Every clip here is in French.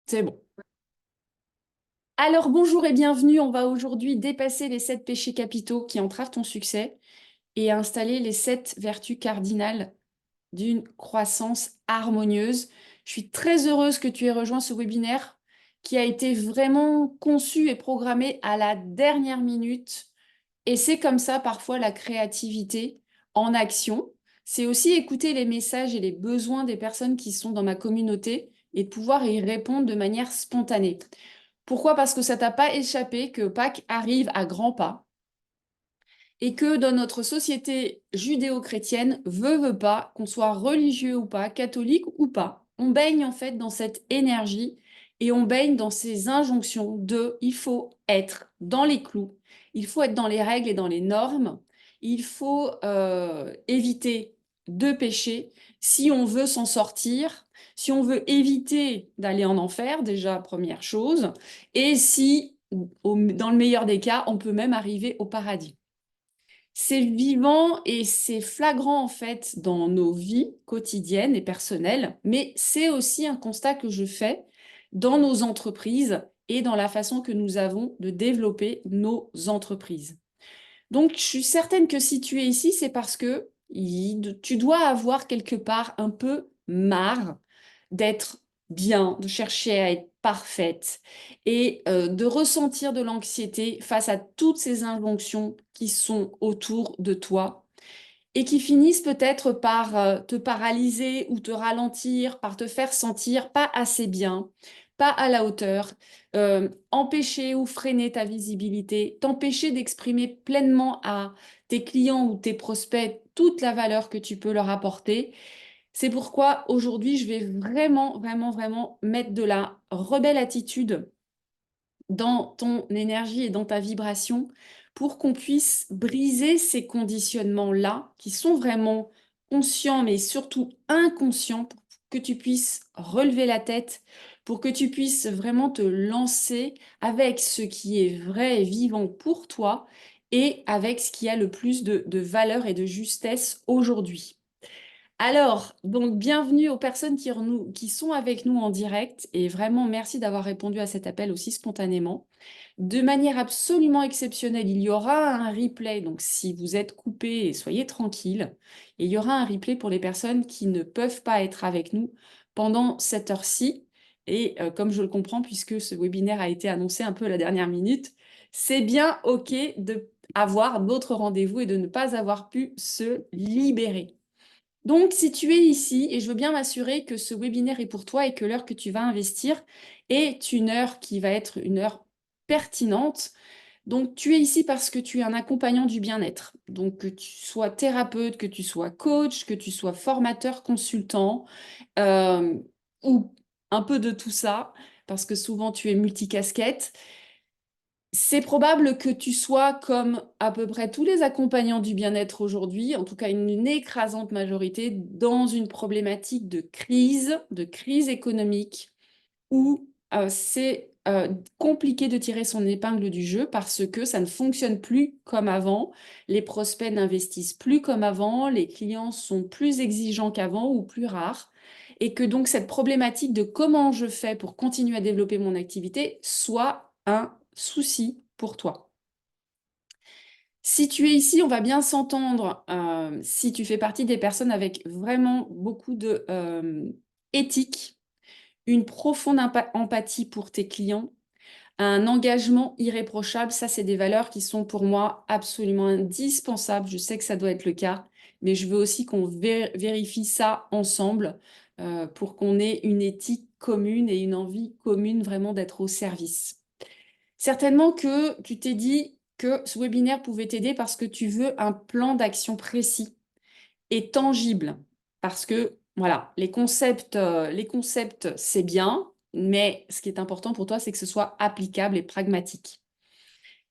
C'est bon. Alors bonjour et bienvenue. On va aujourd'hui dépasser les 7 péchés capitaux qui entravent ton succès et installer les 7 vertus cardinales d'une croissance harmonieuse. Je suis très heureuse que tu aies rejoint ce webinaire qui a été vraiment conçu et programmé à la dernière minute. Et c'est comme ça parfois la créativité en action. C'est aussi écouter les messages et les besoins des personnes qui sont dans ma communauté et de pouvoir y répondre de manière spontanée. Pourquoi? Parce que ça t'a pas échappé que Pâques arrive à grands pas et que dans notre société judéo-chrétienne, veut pas, qu'on soit religieux ou pas, catholique ou pas, on baigne en fait dans cette énergie et on baigne dans ces injonctions de il faut être dans les clous, il faut être dans les règles et dans les normes, il faut éviter de pécher si on veut s'en sortir, si on veut éviter d'aller en enfer, déjà première chose, et si, dans le meilleur des cas, on peut même arriver au paradis. C'est vivant et c'est flagrant en fait dans nos vies quotidiennes et personnelles, mais c'est aussi un constat que je fais dans nos entreprises et dans la façon que nous avons de développer nos entreprises. Donc, je suis certaine que si tu es ici, c'est parce que tu dois avoir quelque part un peu marre d'être bien, de chercher à être parfaite et de ressentir de l'anxiété face à toutes ces injonctions qui sont autour de toi et qui finissent peut-être par te paralyser ou te ralentir, par te faire sentir pas assez bien, pas à la hauteur, empêcher ou freiner ta visibilité, t'empêcher d'exprimer pleinement à tes clients ou tes prospects toute la valeur que tu peux leur apporter. C'est pourquoi aujourd'hui, je vais vraiment, vraiment, vraiment mettre de la rebelle attitude dans ton énergie et dans ta vibration pour qu'on puisse briser ces conditionnements-là qui sont vraiment conscients mais surtout inconscients pour que tu puisses relever la tête, pour que tu puisses vraiment te lancer avec ce qui est vrai et vivant pour toi et avec ce qui a le plus de valeur et de justesse aujourd'hui. Alors, donc bienvenue aux personnes qui sont avec nous en direct et vraiment merci d'avoir répondu à cet appel aussi spontanément. De manière absolument exceptionnelle, il y aura un replay, donc si vous êtes coupé, soyez tranquille. Et il y aura un replay pour les personnes qui ne peuvent pas être avec nous pendant cette heure-ci. Et comme je le comprends, puisque ce webinaire a été annoncé un peu à la dernière minute, c'est bien OK de avoir d'autres rendez-vous et de ne pas avoir pu se libérer. Donc, si tu es ici, et je veux bien m'assurer que ce webinaire est pour toi et que l'heure que tu vas investir est une heure qui va être une heure pertinente. Donc, tu es ici parce que tu es un accompagnant du bien-être. Donc, que tu sois thérapeute, que tu sois coach, que tu sois formateur, consultant, euh, ou un peu de tout ça, parce que souvent tu es multicasquette. C'est probable que tu sois comme à peu près tous les accompagnants du bien-être aujourd'hui, en tout cas une écrasante majorité, dans une problématique de crise économique, où c'est compliqué de tirer son épingle du jeu parce que ça ne fonctionne plus comme avant, les prospects n'investissent plus comme avant, les clients sont plus exigeants qu'avant ou plus rares, et que donc cette problématique de comment je fais pour continuer à développer mon activité soit un souci pour toi. Si tu es ici, on va bien s'entendre. Si tu fais partie des personnes avec vraiment beaucoup de éthique, une profonde empathie pour tes clients, un engagement irréprochable, ça c'est des valeurs qui sont pour moi absolument indispensables. Je sais que ça doit être le cas, mais je veux aussi qu'on vérifie ça ensemble pour qu'on ait une éthique commune et une envie commune vraiment d'être au service. Certainement que tu t'es dit que ce webinaire pouvait t'aider parce que tu veux un plan d'action précis et tangible. Parce que, voilà, les concepts, c'est bien, mais ce qui est important pour toi, c'est que ce soit applicable et pragmatique.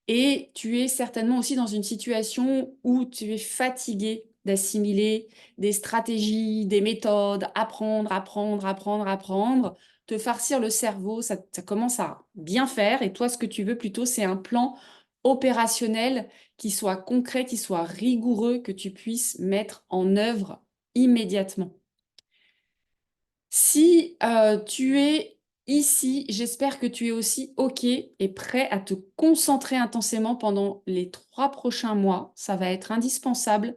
Et tu es certainement aussi dans une situation où tu es fatigué d'assimiler des stratégies, des méthodes, apprendre, apprendre, apprendre, apprendre, te farcir le cerveau, ça commence à bien faire. Et toi, ce que tu veux plutôt, c'est un plan opérationnel qui soit concret, qui soit rigoureux, que tu puisses mettre en œuvre immédiatement. Si tu es Ici, j'espère que tu es aussi OK et prêt à te concentrer intensément pendant les 3 prochains mois. Ça va être indispensable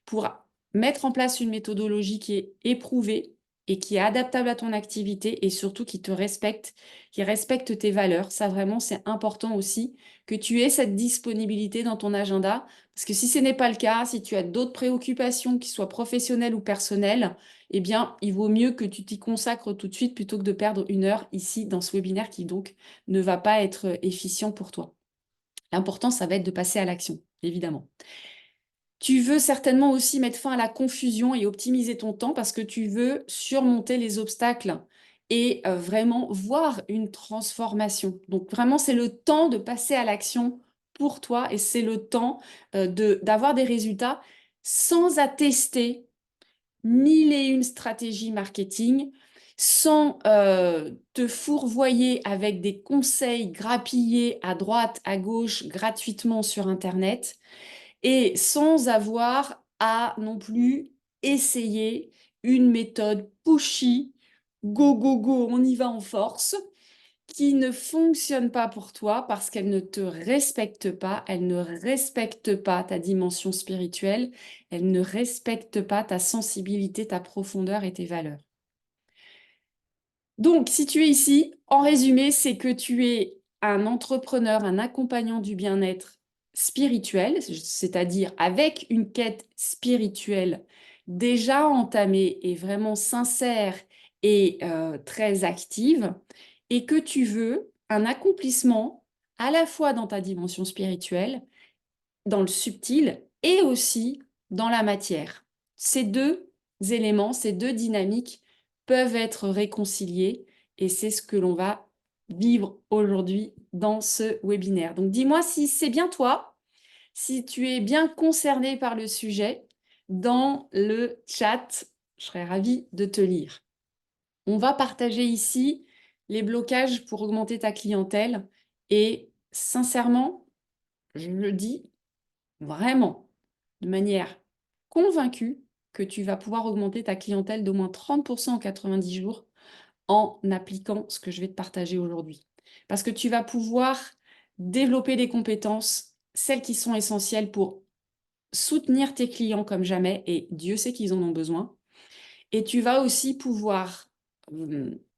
pour mettre en place une méthodologie qui est éprouvée et qui est adaptable à ton activité et surtout qui te respecte, qui respecte tes valeurs. Ça, vraiment, c'est important aussi que tu aies cette disponibilité dans ton agenda. Parce que si ce n'est pas le cas, si tu as d'autres préoccupations, qui soient professionnelles ou personnelles, eh bien, il vaut mieux que tu t'y consacres tout de suite plutôt que de perdre 1 heure ici dans ce webinaire qui donc ne va pas être efficient pour toi. L'important, ça va être de passer à l'action, évidemment. Tu veux certainement aussi mettre fin à la confusion et optimiser ton temps parce que tu veux surmonter les obstacles et vraiment voir une transformation. Donc vraiment, c'est le temps de passer à l'action pour toi et c'est le temps d'avoir des résultats sans attester 1001 stratégies marketing, sans te fourvoyer avec des conseils grappillés à droite, à gauche, gratuitement sur Internet et sans avoir à non plus essayer une méthode pushy, go, go, go, on y va en force, qui ne fonctionne pas pour toi parce qu'elle ne te respecte pas, elle ne respecte pas ta dimension spirituelle, elle ne respecte pas ta sensibilité, ta profondeur et tes valeurs. Donc, si tu es ici, en résumé, c'est que tu es un entrepreneur, un accompagnant du bien-être spirituel, c'est-à-dire avec une quête spirituelle déjà entamée et vraiment sincère et très active, et que tu veux un accomplissement à la fois dans ta dimension spirituelle, dans le subtil et aussi dans la matière. Ces deux éléments, ces deux dynamiques peuvent être réconciliés et c'est ce que l'on va vivre aujourd'hui dans ce webinaire. Donc dis-moi si c'est bien toi, si tu es bien concerné par le sujet dans le chat. Je serais ravie de te lire. On va partager ici les blocages pour augmenter ta clientèle et sincèrement, je le dis, vraiment, de manière convaincue que tu vas pouvoir augmenter ta clientèle d'au moins 30% en 90 jours en appliquant ce que je vais te partager aujourd'hui. Parce que tu vas pouvoir développer des compétences, celles qui sont essentielles pour soutenir tes clients comme jamais, et Dieu sait qu'ils en ont besoin. Et tu vas aussi pouvoir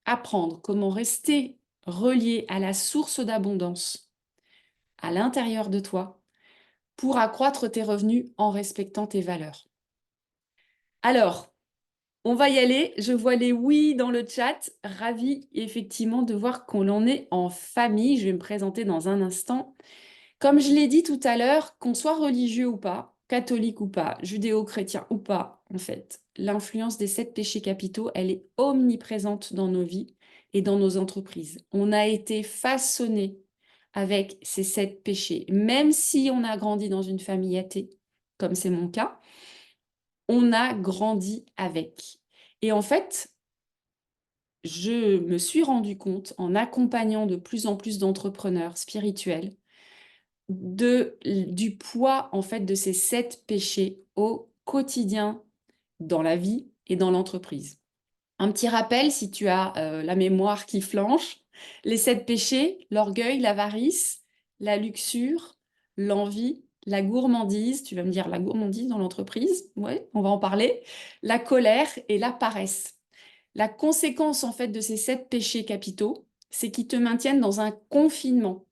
apprendre comment rester relié à la source d'abondance à l'intérieur de toi pour accroître tes revenus en respectant tes valeurs. Alors, on va y aller. Je vois les oui dans le chat. Ravi effectivement de voir qu'on en est en famille. Je vais me présenter dans un instant. Comme je l'ai dit tout à l'heure, qu'on soit religieux ou pas, catholique ou pas, judéo-chrétien ou pas, en fait, l'influence des 7 péchés capitaux, elle est omniprésente dans nos vies et dans nos entreprises. On a été façonné avec ces 7 péchés. Même si on a grandi dans une famille athée, comme c'est mon cas, on a grandi avec. Et en fait, je me suis rendu compte en accompagnant de plus en plus d'entrepreneurs spirituels du poids en fait de ces 7 péchés au quotidien dans la vie et dans l'entreprise. Un petit rappel, si tu as la mémoire qui flanche, les 7 péchés, l'orgueil, l'avarice, la luxure, l'envie, la gourmandise, tu vas me dire la gourmandise dans l'entreprise, ouais, on va en parler, la colère et la paresse. La conséquence en fait de ces 7 péchés capitaux, c'est qu'ils te maintiennent dans un confinement,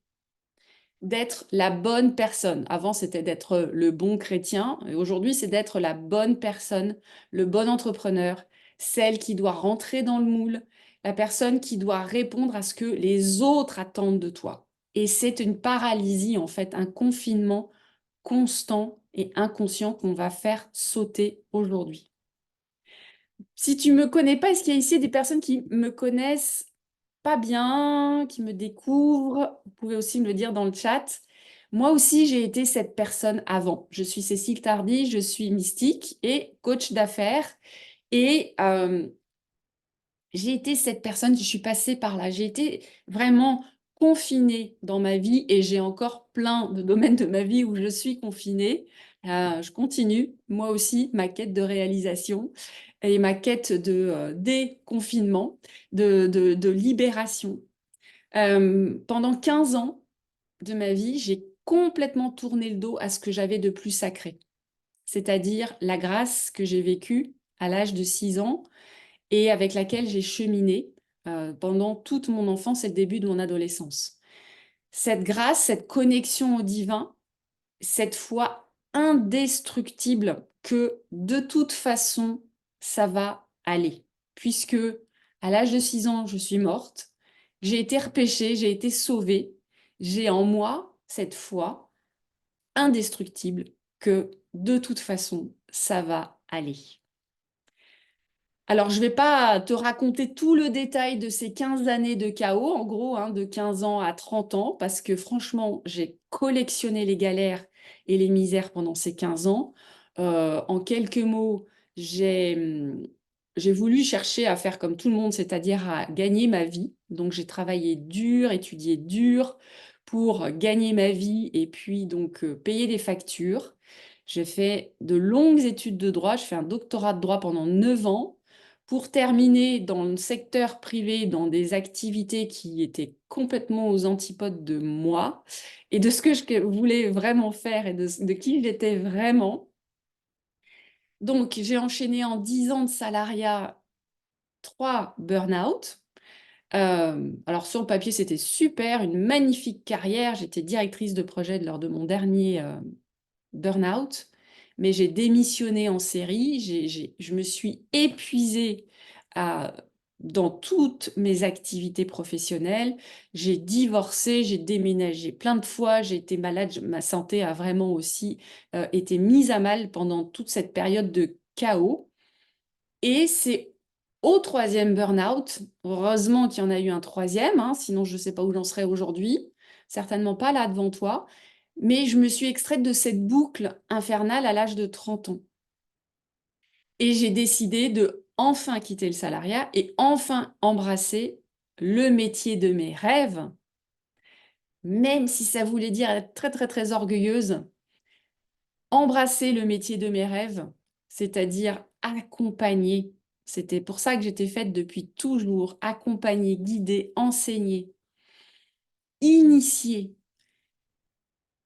d'être la bonne personne. Avant, c'était d'être le bon chrétien, et aujourd'hui, c'est d'être la bonne personne, le bon entrepreneur, celle qui doit rentrer dans le moule, la personne qui doit répondre à ce que les autres attendent de toi. Et c'est une paralysie, en fait, un confinement constant et inconscient qu'on va faire sauter aujourd'hui. Si tu me connais pas, est-ce qu'il y a ici des personnes qui me connaissent pas bien, qui me découvrent? Vous pouvez aussi me le dire dans le chat. Moi aussi, j'ai été cette personne avant. Je suis Cécile Tardy, je suis mystique et coach d'affaires. Et j'ai été cette personne, je suis passée par là. J'ai été vraiment confinée dans ma vie et j'ai encore plein de domaines de ma vie où je suis confinée. Je continue, moi aussi, ma quête de réalisation. et ma quête de déconfinement, de libération. Pendant 15 ans de ma vie, j'ai complètement tourné le dos à ce que j'avais de plus sacré, c'est-à-dire la grâce que j'ai vécue à l'âge de 6 ans et avec laquelle j'ai cheminé pendant toute mon enfance et le début de mon adolescence. Cette grâce, cette connexion au divin, cette foi indestructible que de toute façon, ça va aller. Puisque à l'âge de 6 ans, je suis morte, j'ai été repêchée, j'ai été sauvée, j'ai en moi cette foi indestructible que de toute façon, ça va aller. Alors, je ne vais pas te raconter tout le détail de ces 15 années de chaos, en gros, hein, de 15 ans à 30 ans, parce que franchement, j'ai collectionné les galères et les misères pendant ces 15 ans. En quelques mots, j'ai voulu chercher à faire comme tout le monde, c'est-à-dire à gagner ma vie. Donc, j'ai travaillé dur, étudié dur pour gagner ma vie et puis donc payer des factures. J'ai fait de longues études de droit, je fais un doctorat de droit pendant 9 ans pour terminer dans le secteur privé, dans des activités qui étaient complètement aux antipodes de moi et de ce que je voulais vraiment faire et de qui j'étais vraiment. Donc, j'ai enchaîné en 10 ans de salariat 3 burn-out. Alors, sur le papier, c'était super, une magnifique carrière. J'étais directrice de projet lors de mon dernier burn-out, mais j'ai démissionné en série, je me suis épuisée dans toutes mes activités professionnelles, j'ai divorcé, j'ai déménagé plein de fois, j'ai été malade, ma santé a vraiment aussi été mise à mal pendant toute cette période de chaos. Et c'est au troisième burn-out, heureusement qu'il y en a eu un troisième, hein, sinon je ne sais pas où j'en serais aujourd'hui, certainement pas là devant toi, mais je me suis extraite de cette boucle infernale à l'âge de 30 ans. Et j'ai décidé de enfin quitter le salariat et enfin embrasser le métier de mes rêves, même si ça voulait dire être très très très orgueilleuse, embrasser le métier de mes rêves, c'est-à-dire accompagner. C'était pour ça que j'étais faite depuis toujours, accompagner, guider, enseigner, initier.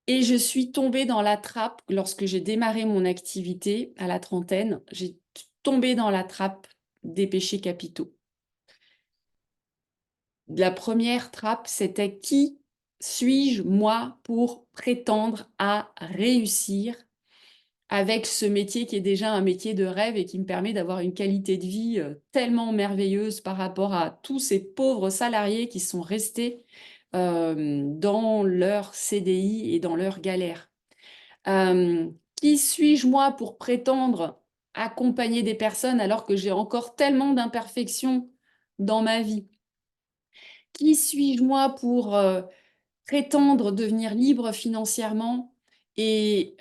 Et je suis tombée dans la trappe, lorsque j'ai démarré mon activité à la trentaine, j'ai tombé dans la trappe des péchés capitaux. La première trappe, c'était qui suis-je, moi, pour prétendre à réussir avec ce métier qui est déjà un métier de rêve et qui me permet d'avoir une qualité de vie tellement merveilleuse par rapport à tous ces pauvres salariés qui sont restés dans leur CDI et dans leur galère. Qui suis-je moi pour prétendre accompagner des personnes alors que j'ai encore tellement d'imperfections dans ma vie? Qui suis-je moi pour prétendre devenir libre financièrement et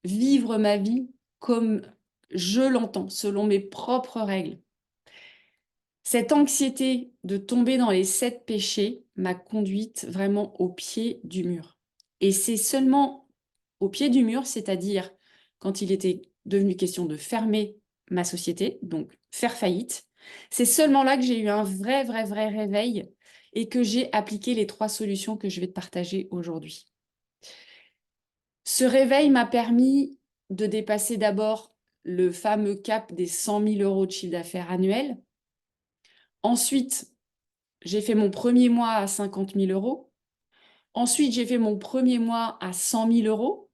vivre ma vie comme je l'entends, selon mes propres règles? Cette anxiété de tomber dans les 7 péchés m'a conduite vraiment au pied du mur. Et c'est seulement au pied du mur, c'est-à-dire quand il était devenu question de fermer ma société, donc faire faillite, c'est seulement là que j'ai eu un vrai réveil et que j'ai appliqué les 3 solutions que je vais te partager aujourd'hui. Ce réveil m'a permis de dépasser d'abord le fameux cap des 100 000 euros de chiffre d'affaires annuel. Ensuite, j'ai fait mon premier mois à 50 000 euros. Ensuite, j'ai fait mon premier mois à 100 000 euros.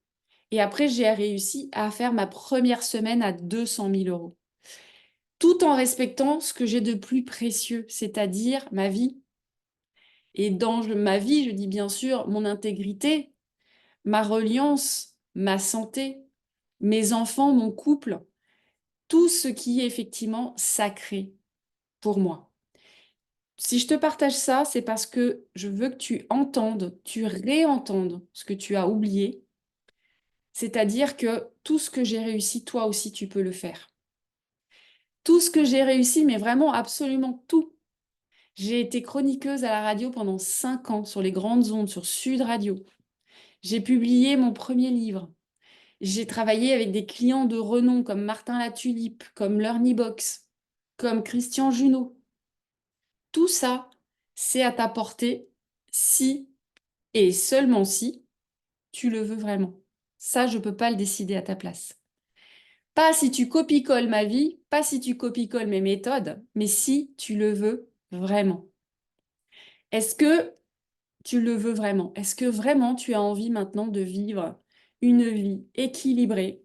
Et après, j'ai réussi à faire ma première semaine à 200 000 euros. Tout en respectant ce que j'ai de plus précieux, c'est-à-dire ma vie. Et dans ma vie, je dis bien sûr mon intégrité, ma reliance, ma santé, mes enfants, mon couple, tout ce qui est effectivement sacré pour moi. Si je te partage ça, c'est parce que je veux que tu entendes, tu réentendes ce que tu as oublié. C'est-à-dire que tout ce que j'ai réussi, toi aussi, tu peux le faire. Tout ce que j'ai réussi, mais vraiment absolument tout. J'ai été chroniqueuse à la radio pendant 5 ans sur les grandes ondes, sur Sud Radio. J'ai publié mon premier livre. J'ai travaillé avec des clients de renom comme Martin Latulipe, comme Learnybox, comme Christian Junot. Tout ça, c'est à ta portée si et seulement si tu le veux vraiment. Ça, je ne peux pas le décider à ta place. Pas si tu copie-colles ma vie, pas si tu copie-colles mes méthodes, mais si tu le veux vraiment. Est-ce que tu le veux vraiment? Est-ce que vraiment tu as envie maintenant de vivre une vie équilibrée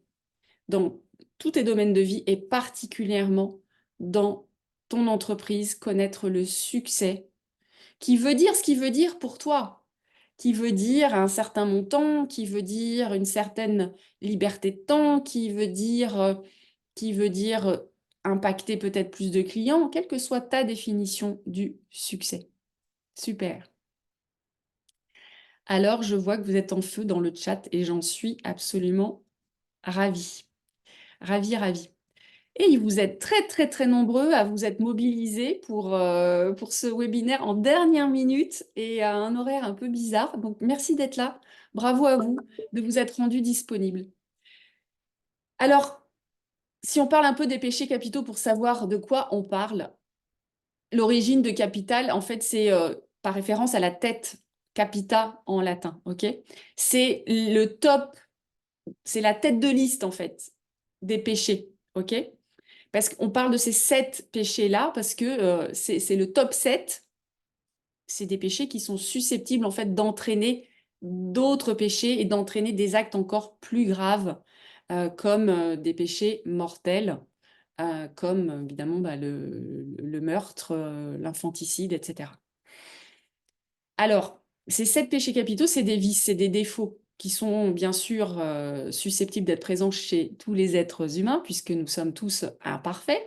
dans tous tes domaines de vie et particulièrement dans ton entreprise, connaître le succès qui veut dire ce qui veut dire pour toi, qui veut dire un certain montant, qui veut dire une certaine liberté de temps, qui veut dire impacter peut-être plus de clients, quelle que soit ta définition du succès. Super. Alors, je vois que vous êtes en feu dans le chat et j'en suis absolument ravie. Ravie, ravie. Et vous êtes très, très, très nombreux à vous être mobilisés pour ce webinaire en dernière minute et à un horaire un peu bizarre. Donc, merci d'être là. Bravo à vous de vous être rendu disponible. Alors, si on parle un peu des péchés capitaux pour savoir de quoi on parle, l'origine de capital, en fait, c'est par référence à la tête, capita en latin, ok? C'est le top, c'est la tête de liste, en fait, des péchés, ok? Parce qu'on parle de ces 7 péchés-là, parce que c'est le top 7. C'est des péchés qui sont susceptibles en fait d'entraîner d'autres péchés et d'entraîner des actes encore plus graves, comme des péchés mortels, comme évidemment bah, le meurtre, l'infanticide, etc. Alors, ces 7 péchés capitaux, c'est des vices, c'est des défauts qui sont bien sûr susceptibles d'être présents chez tous les êtres humains, puisque nous sommes tous imparfaits,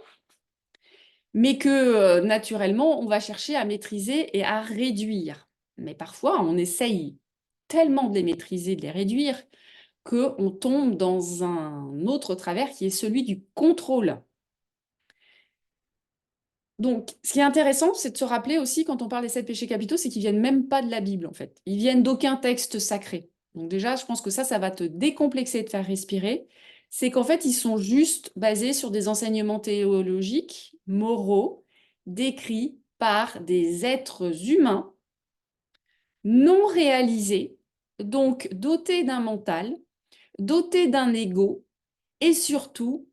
mais que naturellement, on va chercher à maîtriser et à réduire. Mais parfois, on essaye tellement de les maîtriser, de les réduire, qu'on tombe dans un autre travers qui est celui du contrôle. Donc, ce qui est intéressant, c'est de se rappeler aussi, quand on parle des 7 péchés capitaux, c'est qu'ils viennent même pas de la Bible, en fait. Ils viennent d'aucun texte sacré. Donc déjà, je pense que ça va te décomplexer et te faire respirer. C'est qu'en fait, ils sont juste basés sur des enseignements théologiques, moraux, décrits par des êtres humains non réalisés, donc dotés d'un mental, dotés d'un ego, et surtout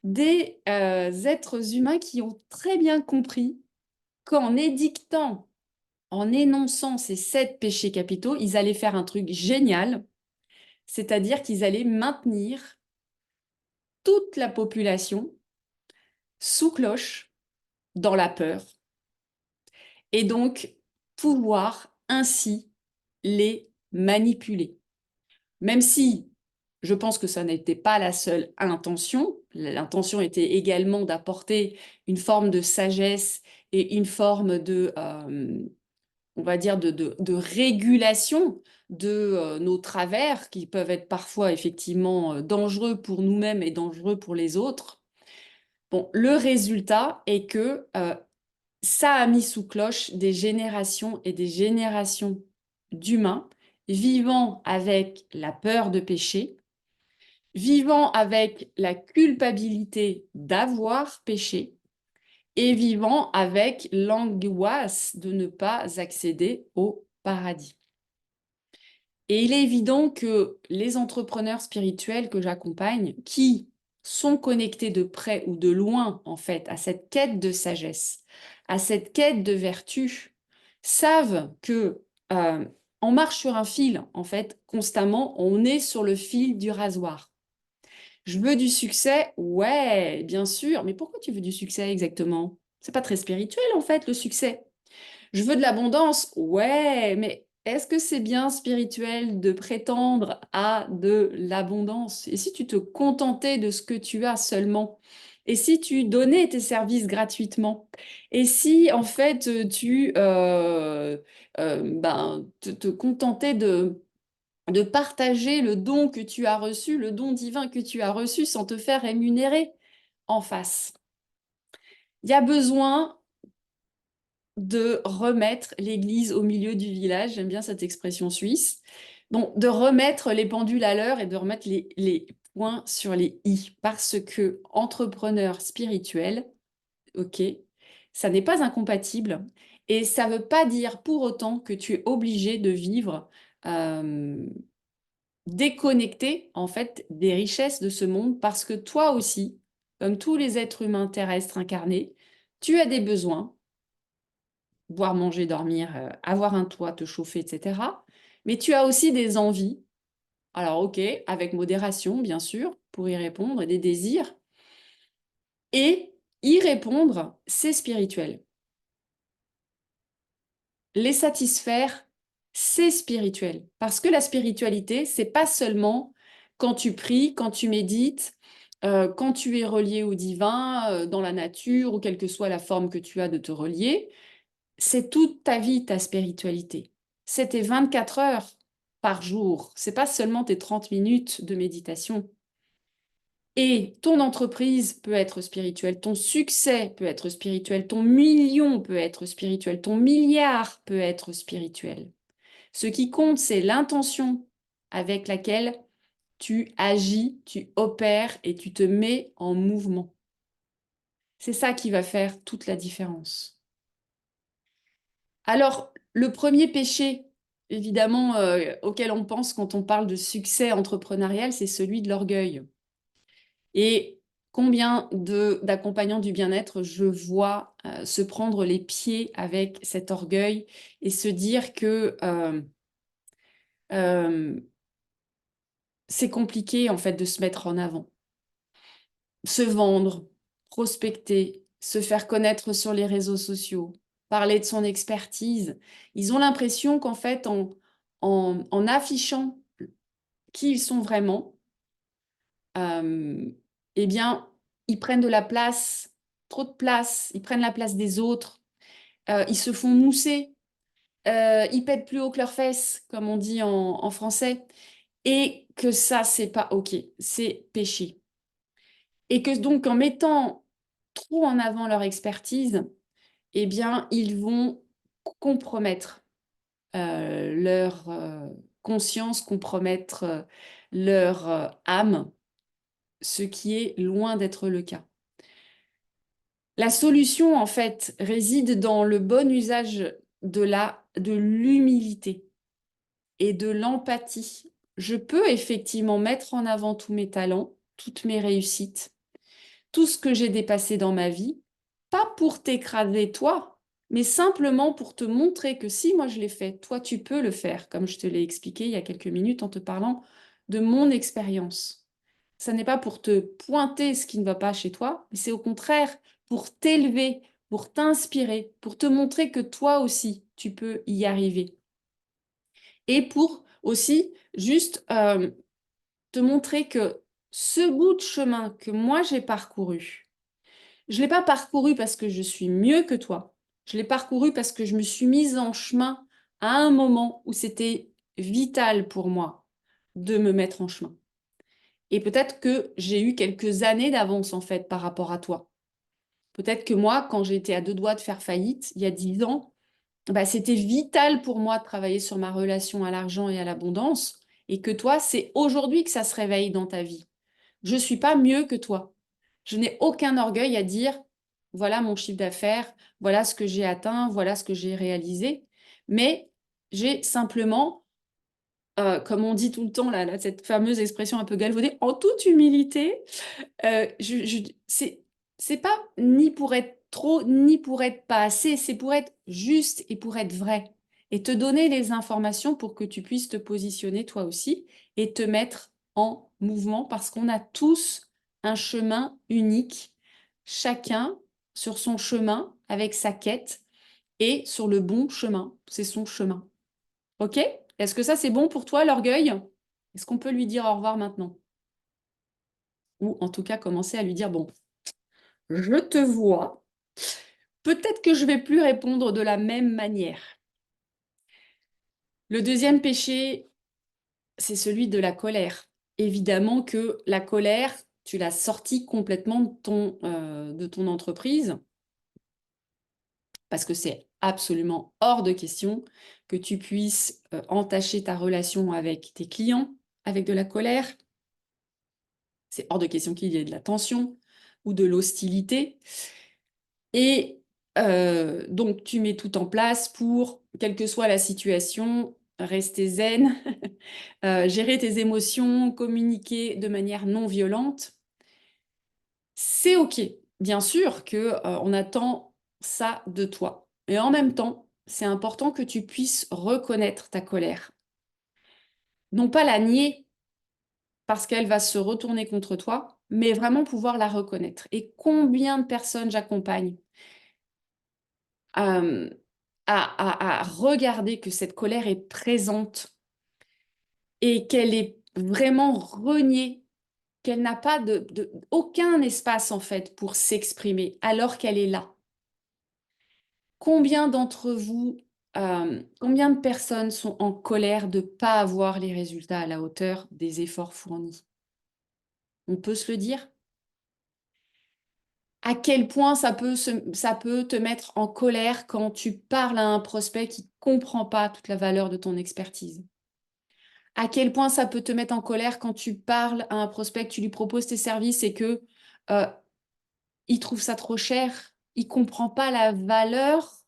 des êtres humains qui ont très bien compris qu'en édictant, en énonçant ces 7 péchés capitaux, ils allaient faire un truc génial, c'est-à-dire qu'ils allaient maintenir toute la population sous cloche, dans la peur, et donc pouvoir ainsi les manipuler. Même si je pense que ça n'était pas la seule intention, l'intention était également d'apporter une forme de sagesse et une forme de, on va dire, de régulation de nos travers qui peuvent être parfois effectivement dangereux pour nous-mêmes et dangereux pour les autres. Bon, le résultat est que ça a mis sous cloche des générations et des générations d'humains vivant avec la peur de pécher, vivant avec la culpabilité d'avoir péché et vivant avec l'angoisse de ne pas accéder au paradis. Et il est évident que les entrepreneurs spirituels que j'accompagne, qui sont connectés de près ou de loin, en fait, à cette quête de sagesse, à cette quête de vertu, savent que on marche sur un fil, en fait, constamment, on est sur le fil du rasoir. Je veux du succès? Ouais, bien sûr, mais pourquoi tu veux du succès exactement? C'est pas très spirituel, en fait, le succès. Je veux de l'abondance. Ouais, mais est-ce que c'est bien spirituel de prétendre à de l'abondance? Et si tu te contentais de ce que tu as seulement? Et si tu donnais tes services gratuitement? Et si en fait tu te contentais de partager le don que tu as reçu, le don divin que tu as reçu sans te faire rémunérer en face? Il y a besoin de remettre l'église au milieu du village. J'aime bien cette expression suisse, Donc, de remettre les pendules à l'heure et de remettre les points sur les i. Parce que entrepreneur spirituel, ok, ça n'est pas incompatible. Et ça ne veut pas dire pour autant que tu es obligé de vivre euh, déconnecté en fait des richesses de ce monde parce que toi aussi, comme tous les êtres humains terrestres incarnés, tu as des besoins, boire, manger, dormir, avoir un toit, te chauffer, etc. Mais tu as aussi des envies. Alors ok, avec modération bien sûr, pour y répondre, et des désirs. Et y répondre, c'est spirituel. Les satisfaire, c'est spirituel. Parce que la spiritualité, c'est pas seulement quand tu pries, quand tu médites, quand tu es relié au divin, dans la nature, ou quelle que soit la forme que tu as de te relier. C'est toute ta vie, ta spiritualité. C'est tes 24 heures par jour. C'est pas seulement tes 30 minutes de méditation. Et ton entreprise peut être spirituelle, ton succès peut être spirituel, ton million peut être spirituel, ton milliard peut être spirituel. Ce qui compte, c'est l'intention avec laquelle tu agis, tu opères et tu te mets en mouvement. C'est ça qui va faire toute la différence. Alors, le premier péché, évidemment, auquel on pense quand on parle de succès entrepreneurial, c'est celui de l'orgueil. Et combien d'accompagnants du bien-être je vois se prendre les pieds avec cet orgueil et se dire que euh, c'est compliqué en fait de se mettre en avant, se vendre, prospecter, se faire connaître sur les réseaux sociaux, parler de son expertise. Ils ont l'impression qu'en fait, en affichant qui ils sont vraiment, euh, eh bien, ils prennent de la place, trop de place, ils prennent la place des autres, ils se font mousser, ils pètent plus haut que leurs fesses, comme on dit en français, et que ça, c'est pas OK, c'est péché. Et que donc, en mettant trop en avant leur expertise, eh bien, ils vont compromettre leur conscience, compromettre leur âme, ce qui est loin d'être le cas. La solution, en fait, réside dans le bon usage de l'humilité et de l'empathie. Je peux effectivement mettre en avant tous mes talents, toutes mes réussites, tout ce que j'ai dépassé dans ma vie, pas pour t'écraser toi, mais simplement pour te montrer que si moi je l'ai fait, toi tu peux le faire, comme je te l'ai expliqué il y a quelques minutes en te parlant de mon expérience. Ça n'est pas pour te pointer ce qui ne va pas chez toi, mais c'est au contraire pour t'élever, pour t'inspirer, pour te montrer que toi aussi tu peux y arriver. Et pour aussi juste te montrer que ce bout de chemin que moi j'ai parcouru, je ne l'ai pas parcouru parce que je suis mieux que toi. Je l'ai parcouru parce que je me suis mise en chemin à un moment où c'était vital pour moi de me mettre en chemin. Et peut-être que j'ai eu quelques années d'avance en fait par rapport à toi. Peut-être que moi, quand j'étais à deux doigts de faire faillite, il y a 10 ans, bah, c'était vital pour moi de travailler sur ma relation à l'argent et à l'abondance. Et que toi, c'est aujourd'hui que ça se réveille dans ta vie. Je ne suis pas mieux que toi. Je n'ai aucun orgueil à dire, voilà mon chiffre d'affaires, voilà ce que j'ai atteint, voilà ce que j'ai réalisé. Mais j'ai simplement, comme on dit tout le temps, là, cette fameuse expression un peu galvaudée, en toute humilité, c'est pas ni pour être trop, ni pour être pas assez, c'est pour être juste et pour être vrai. Et te donner les informations pour que tu puisses te positionner toi aussi et te mettre en mouvement parce qu'on a tous un chemin unique, chacun sur son chemin avec sa quête et sur le bon chemin. C'est son chemin. OK? Est-ce que ça c'est bon pour toi, l'orgueil? Est-ce qu'on peut lui dire au revoir maintenant? Ou en tout cas commencer à lui dire, bon, je te vois, peut-être que je vais plus répondre de la même manière. Le deuxième péché, c'est celui de la colère. Évidemment que la colère, tu l'as sortie complètement de ton entreprise, parce que c'est absolument hors de question que tu puisses entacher ta relation avec tes clients avec de la colère. C'est hors de question qu'il y ait de la tension ou de l'hostilité. Et donc, tu mets tout en place pour, quelle que soit la situation, rester zen, gérer tes émotions, communiquer de manière non violente. C'est OK. Bien sûr que, on attend ça de toi. Et en même temps, c'est important que tu puisses reconnaître ta colère. Non pas la nier parce qu'elle va se retourner contre toi, mais vraiment pouvoir la reconnaître. Et combien de personnes j'accompagne euh, à regarder que cette colère est présente et qu'elle est vraiment reniée, qu'elle n'a pas aucun espace en fait pour s'exprimer alors qu'elle est là. Combien d'entre vous, combien de personnes sont en colère de ne pas avoir les résultats à la hauteur des efforts fournis? On peut se le dire? À quel point ça peut te mettre en colère quand tu parles à un prospect qui ne comprend pas toute la valeur de ton expertise? À quel point ça peut te mettre en colère quand tu parles à un prospect, que tu lui proposes tes services et que euh, il trouve ça trop cher, il comprend pas la valeur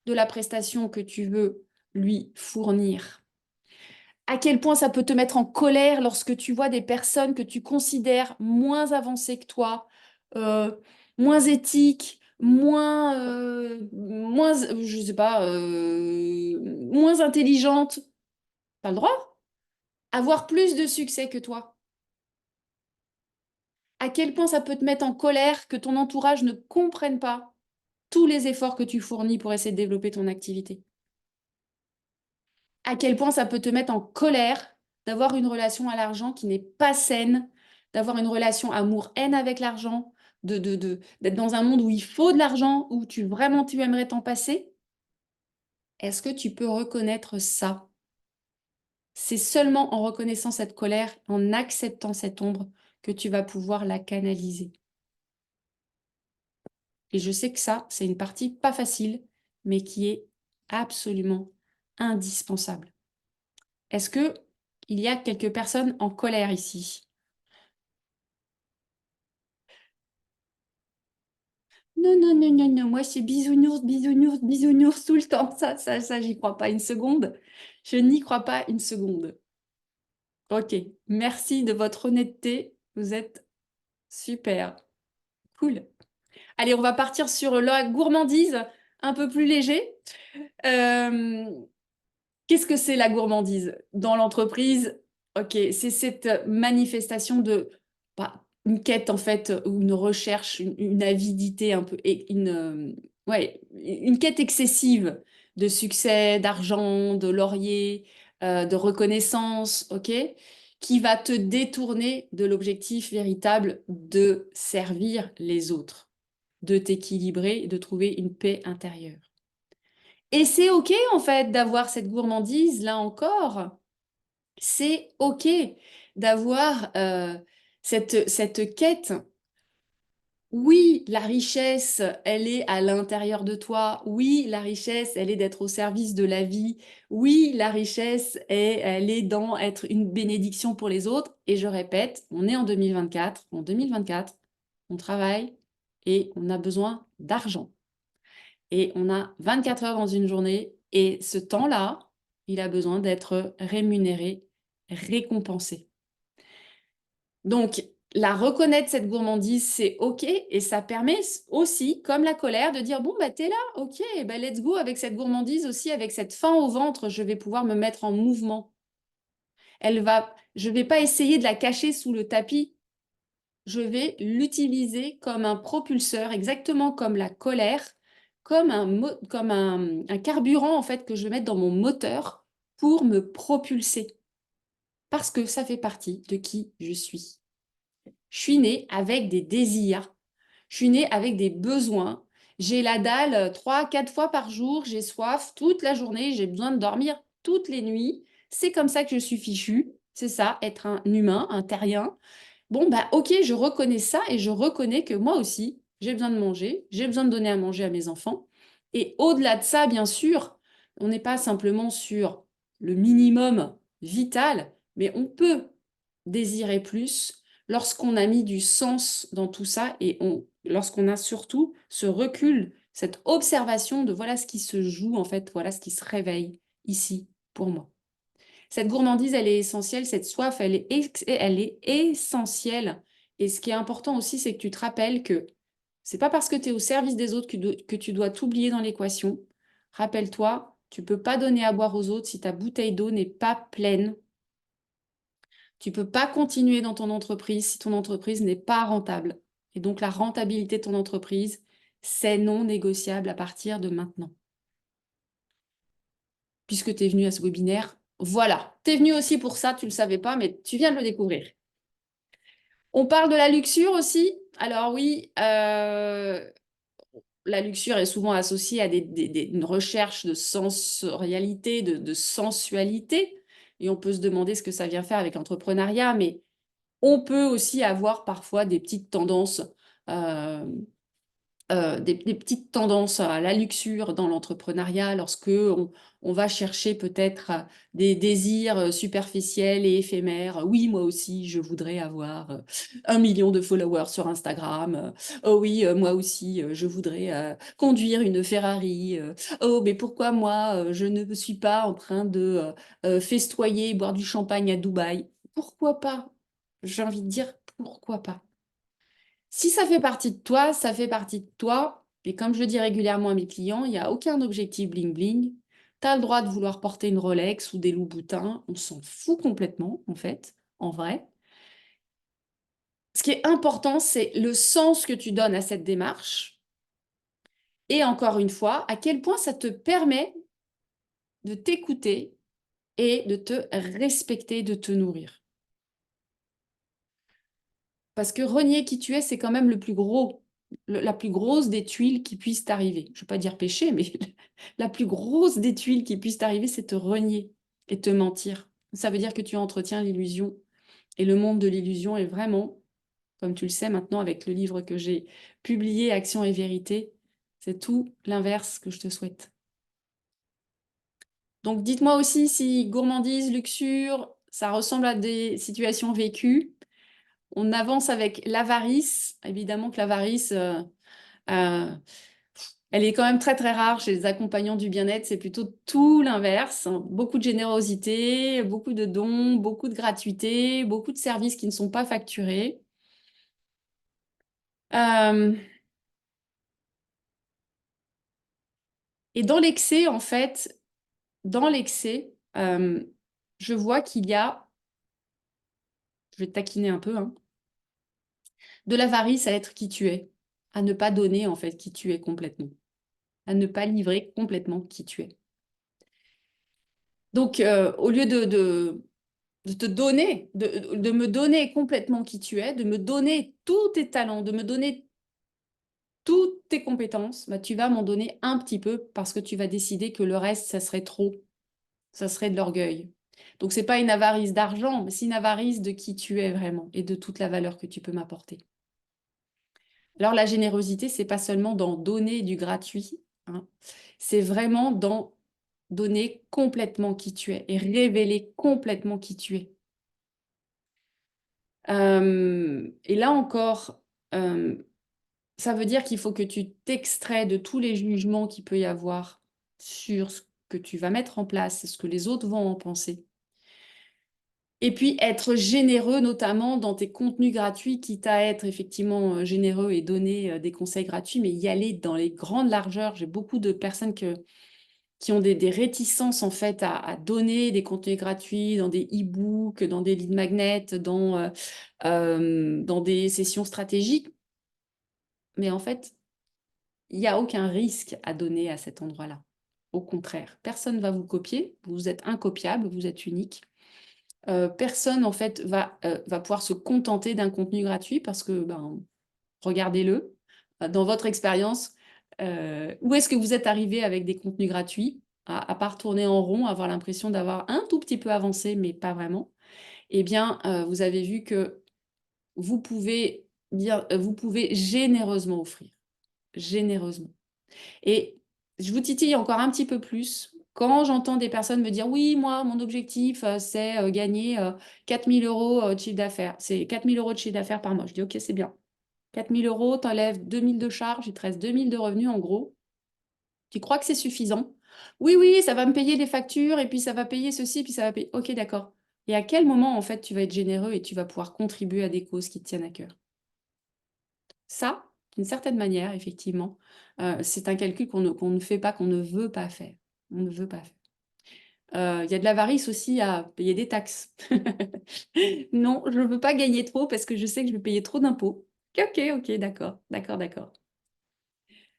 de la prestation que tu veux lui fournir. À quel point ça peut te mettre en colère lorsque tu vois des personnes que tu considères moins avancées que toi, moins éthiques, moins, je sais pas, moins intelligentes. T'as le droit? Avoir plus de succès que toi. À quel point ça peut te mettre en colère que ton entourage ne comprenne pas tous les efforts que tu fournis pour essayer de développer ton activité. À quel point ça peut te mettre en colère d'avoir une relation à l'argent qui n'est pas saine, d'avoir une relation amour-haine avec l'argent, d'être dans un monde où il faut de l'argent, où tu aimerais t'en passer. Est-ce que tu peux reconnaître ça? C'est seulement en reconnaissant cette colère, en acceptant cette ombre, que tu vas pouvoir la canaliser. Et je sais que ça, c'est une partie pas facile, mais qui est absolument indispensable. Est-ce que il y a quelques personnes en colère ici? Non, non, non, non, non, moi c'est bisounours, bisounours, bisounours tout le temps. Ça, j'y crois pas une seconde. Je n'y crois pas une seconde. Ok, merci de votre honnêteté. Vous êtes super. Cool. Allez, on va partir sur la gourmandise, un peu plus léger. Euh, Qu'est-ce que c'est la gourmandise dans l'entreprise? Ok, c'est cette manifestation de une quête en fait, ou une recherche, une avidité un peu, et ouais, une quête excessive de succès, d'argent, de laurier, de reconnaissance, ok, qui va te détourner de l'objectif véritable de servir les autres, de t'équilibrer, de trouver une paix intérieure. Et c'est OK, en fait, d'avoir cette gourmandise, là encore. C'est OK d'avoir cette quête. Oui, la richesse, elle est à l'intérieur de toi. Oui, la richesse, elle est d'être au service de la vie. Oui, la richesse, elle est dans être une bénédiction pour les autres. Et je répète, on est en 2024. En 2024, on travaille et on a besoin d'argent. Et on a 24 heures dans une journée et ce temps-là, il a besoin d'être rémunéré, récompensé. Donc, la reconnaître, cette gourmandise, c'est OK et ça permet aussi, comme la colère, de dire, bon, bah, t'es là, OK, bah, let's go avec cette gourmandise aussi, avec cette faim au ventre, je vais pouvoir me mettre en mouvement. Je ne vais pas essayer de la cacher sous le tapis, je vais l'utiliser comme un propulseur, exactement comme la colère, comme un carburant en fait que je vais mettre dans mon moteur pour me propulser. Parce que ça fait partie de qui je suis. Je suis née avec des désirs, je suis née avec des besoins. J'ai la dalle 3, 4 fois par jour, j'ai soif toute la journée, j'ai besoin de dormir toutes les nuits. C'est comme ça que je suis fichue. C'est ça, être un humain, un terrien. Bon, bah ok, je reconnais ça et je reconnais que moi aussi, j'ai besoin de manger, j'ai besoin de donner à manger à mes enfants Et au-delà de ça, bien sûr, on n'est pas simplement sur le minimum vital, mais on peut désirer plus lorsqu'on a mis du sens dans tout ça et lorsqu'on a surtout ce recul, cette observation de voilà ce qui se joue en fait, voilà ce qui se réveille ici pour moi. Cette gourmandise, elle est essentielle, cette soif, elle est essentielle. Et ce qui est important aussi, c'est que tu te rappelles que c'est pas parce que tu es au service des autres que tu dois t'oublier dans l'équation. Rappelle-toi, tu peux pas donner à boire aux autres si ta bouteille d'eau n'est pas pleine. Tu peux pas continuer dans ton entreprise si ton entreprise n'est pas rentable. Et donc la rentabilité de ton entreprise, c'est non négociable à partir de maintenant. Puisque tu es venu à ce webinaire, voilà. Tu es venu aussi pour ça, tu ne le savais pas, mais tu viens de le découvrir. On parle de la luxure aussi. Alors oui, la luxure est souvent associée à une recherche de sensorialité, de sensualité. Et on peut se demander ce que ça vient faire avec l'entrepreneuriat, mais on peut aussi avoir parfois des petites tendances euh, des petites tendances à la luxure dans l'entrepreneuriat lorsque on va chercher peut-être des désirs superficiels et éphémères. Oui, moi aussi, je voudrais avoir 1 million de followers sur Instagram. Oh oui, moi aussi, je voudrais conduire une Ferrari. Oh, mais pourquoi moi, je ne suis pas en train de festoyer, boire du champagne à Dubaï? Pourquoi pas? J'ai envie de dire, pourquoi pas? Si ça fait partie de toi, ça fait partie de toi. Et comme je le dis régulièrement à mes clients, il n'y a aucun objectif bling-bling. Tu as le droit de vouloir porter une Rolex ou des Louboutins. On s'en fout complètement, en fait, en vrai. Ce qui est important, c'est le sens que tu donnes à cette démarche. Et encore une fois, à quel point ça te permet de t'écouter et de te respecter, de te nourrir. Parce que renier qui tu es, c'est quand même le plus gros, la plus grosse des tuiles qui puisse t'arriver. Je ne veux pas dire péché, mais la plus grosse des tuiles qui puisse t'arriver, c'est te renier et te mentir. Ça veut dire que tu entretiens l'illusion. Et le monde de l'illusion est vraiment, comme tu le sais maintenant avec le livre que j'ai publié, Action et vérité, c'est tout l'inverse que je te souhaite. Donc dites-moi aussi si gourmandise, luxure, ça ressemble à des situations vécues. On avance avec l'avarice. Évidemment que l'avarice, euh, elle est quand même très très rare chez les accompagnants du bien-être. C'est plutôt tout l'inverse, hein. Beaucoup de générosité, beaucoup de dons, beaucoup de gratuité, beaucoup de services qui ne sont pas facturés. Euh, et dans l'excès, en fait, dans l'excès, je vois qu'il y a, je vais te taquiner un peu, hein, de l'avarice à être qui tu es, à ne pas donner en fait qui tu es complètement, à ne pas livrer complètement qui tu es. Donc, au lieu de te donner, de me donner complètement qui tu es, de me donner tous tes talents, de me donner toutes tes compétences, bah, tu vas m'en donner un petit peu parce que tu vas décider que le reste, ça serait trop, ça serait de l'orgueil. Donc, c'est pas une avarice d'argent, mais c'est une avarice de qui tu es vraiment et de toute la valeur que tu peux m'apporter. Alors, la générosité, c'est pas seulement d'en donner du gratuit, hein, c'est vraiment d'en donner complètement qui tu es et révéler complètement qui tu es. Et là encore, ça veut dire qu'il faut que tu t'extrais de tous les jugements qu'il peut y avoir sur ce que tu vas mettre en place, ce que les autres vont en penser. Et puis être généreux, notamment dans tes contenus gratuits, quitte à être effectivement généreux et donner des conseils gratuits, mais y aller dans les grandes largeurs. J'ai beaucoup de personnes qui ont des réticences en fait à donner des contenus gratuits dans des e-books, dans des lead magnets, dans des sessions stratégiques. Mais en fait, il n'y a aucun risque à donner à cet endroit-là. Au contraire, personne ne va vous copier, vous êtes incopiable, vous êtes unique. Personne en fait va pouvoir se contenter d'un contenu gratuit parce que, ben, regardez-le, dans votre expérience, où est-ce que vous êtes arrivé avec des contenus gratuits, à part tourner en rond, avoir l'impression d'avoir un tout petit peu avancé, mais pas vraiment. Eh bien, vous avez vu que vous pouvez généreusement offrir, généreusement. Et je vous titille encore un petit peu plus. Quand j'entends des personnes me dire, oui, moi, mon objectif, c'est gagner 4 000 euros de chiffre d'affaires. C'est 4 000 euros de chiffre d'affaires par mois. Je dis, OK, c'est bien. 4 000 euros, tu enlèves 2 000 de charges, il te reste 2 000 de revenus en gros. Tu crois que c'est suffisant? Oui, oui, ça va me payer les factures et puis ça va payer ceci, puis ça va payer. OK, d'accord. Et à quel moment, en fait, tu vas être généreux et tu vas pouvoir contribuer à des causes qui te tiennent à cœur? Ça, d'une certaine manière, effectivement, c'est un calcul qu'on ne fait pas, qu'on ne veut pas faire. On ne veut pas faire. Il y a de l'avarice aussi à payer des taxes. Non, je ne veux pas gagner trop parce que je sais que je vais payer trop d'impôts. OK, OK, d'accord, d'accord, d'accord.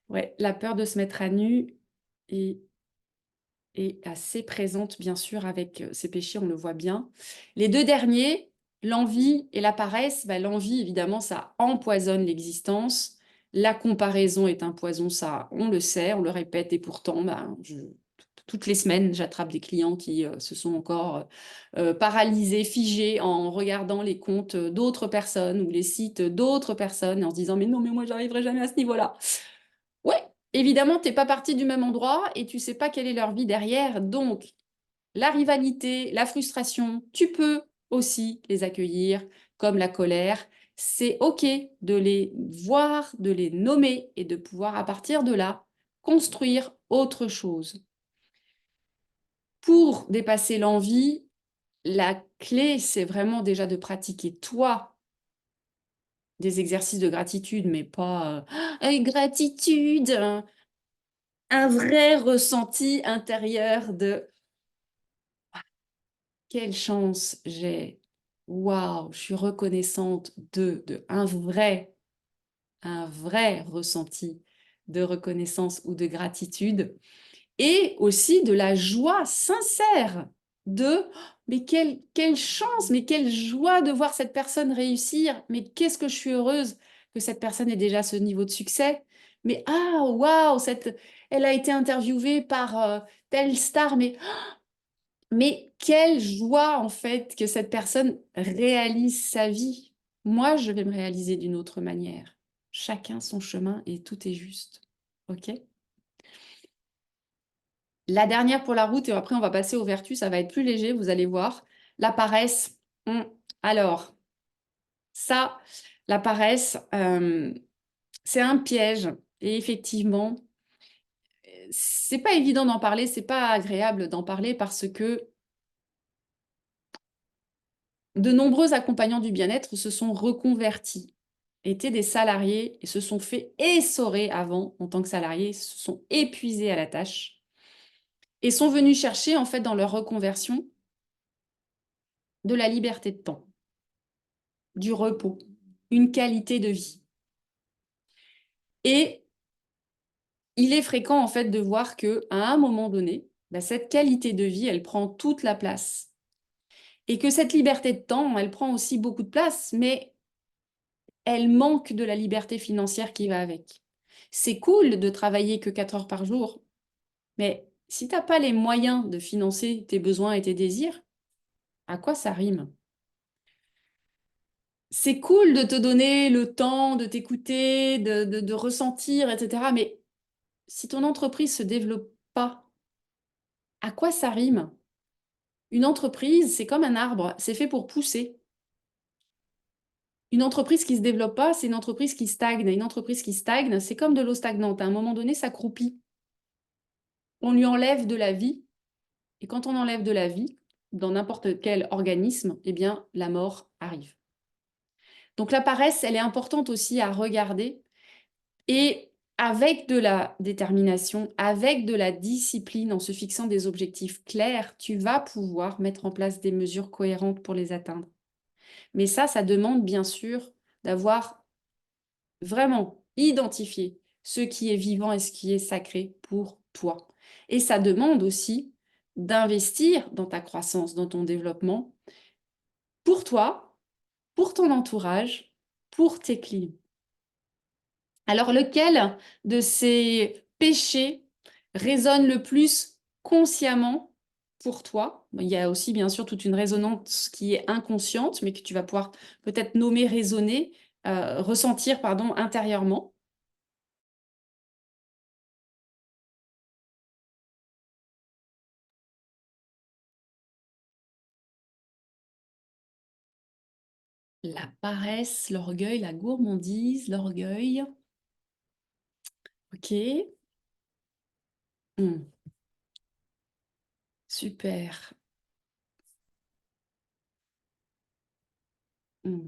Ouais, la peur de se mettre à nu est assez présente, bien sûr, avec ces péchés, on le voit bien. Les deux derniers, l'envie et la paresse, bah, l'envie, évidemment, ça empoisonne l'existence. La comparaison est un poison, ça, on le sait, on le répète, et pourtant, bah, toutes les semaines, j'attrape des clients qui se sont encore paralysés, figés en regardant les comptes d'autres personnes ou les sites d'autres personnes et en se disant, mais non, mais moi, j'arriverai jamais à ce niveau-là. Ouais, évidemment, tu n'es pas parti du même endroit et tu sais pas quelle est leur vie derrière. Donc, la rivalité, la frustration, tu peux aussi les accueillir comme la colère. C'est OK de les voir, de les nommer et de pouvoir, à partir de là, construire autre chose. Pour dépasser l'envie, la clé, c'est vraiment déjà de pratiquer toi des exercices de gratitude, mais pas gratitude, un vrai ressenti intérieur de quelle chance j'ai, waouh, je suis reconnaissante de un vrai ressenti de reconnaissance ou de gratitude, et aussi de la joie sincère de mais quelle chance, mais quelle joie de voir cette personne réussir, mais qu'est-ce que je suis heureuse que cette personne ait déjà ce niveau de succès, mais ah waouh, elle a été interviewée par telle star, mais quelle joie en fait que cette personne réalise sa vie. Moi, je vais me réaliser d'une autre manière. Chacun son chemin et tout est juste. OK? La dernière pour la route, et après on va passer aux vertus, ça va être plus léger, vous allez voir. La paresse. Alors, ça, la paresse, c'est un piège. Et effectivement, c'est pas évident d'en parler, c'est pas agréable d'en parler parce que de nombreux accompagnants du bien-être se sont reconvertis, étaient des salariés et se sont fait essorer avant en tant que salariés, se sont épuisés à la tâche et sont venus chercher en fait dans leur reconversion de la liberté de temps, du repos, une qualité de vie. Et il est fréquent en fait de voir que à un moment donné, bah, cette qualité de vie, elle prend toute la place. Et que cette liberté de temps, elle prend aussi beaucoup de place, mais elle manque de la liberté financière qui va avec. C'est cool de travailler que 4 heures par jour, mais si tu n'as pas les moyens de financer tes besoins et tes désirs, à quoi ça rime? C'est cool de te donner le temps, de t'écouter, de ressentir, etc. Mais si ton entreprise ne se développe pas, à quoi ça rime? Une entreprise, c'est comme un arbre, c'est fait pour pousser. Une entreprise qui ne se développe pas, c'est une entreprise qui stagne. Une entreprise qui stagne, c'est comme de l'eau stagnante. À un moment donné, ça croupit. On lui enlève de la vie. Et quand on enlève de la vie, dans n'importe quel organisme, eh bien, la mort arrive. Donc la paresse, elle est importante aussi à regarder. Et avec de la détermination, avec de la discipline, en se fixant des objectifs clairs, tu vas pouvoir mettre en place des mesures cohérentes pour les atteindre. Mais ça demande bien sûr d'avoir vraiment identifié ce qui est vivant et ce qui est sacré pour toi. Et ça demande aussi d'investir dans ta croissance, dans ton développement, pour toi, pour ton entourage, pour tes clients. Alors, lequel de ces péchés résonne le plus consciemment pour toi? Il y a aussi, bien sûr, toute une résonance qui est inconsciente, mais que tu vas pouvoir peut-être nommer, raisonner, ressentir, pardon, intérieurement. La paresse, l'orgueil, la gourmandise, l'orgueil. Ok. Hmm, super. Hmm,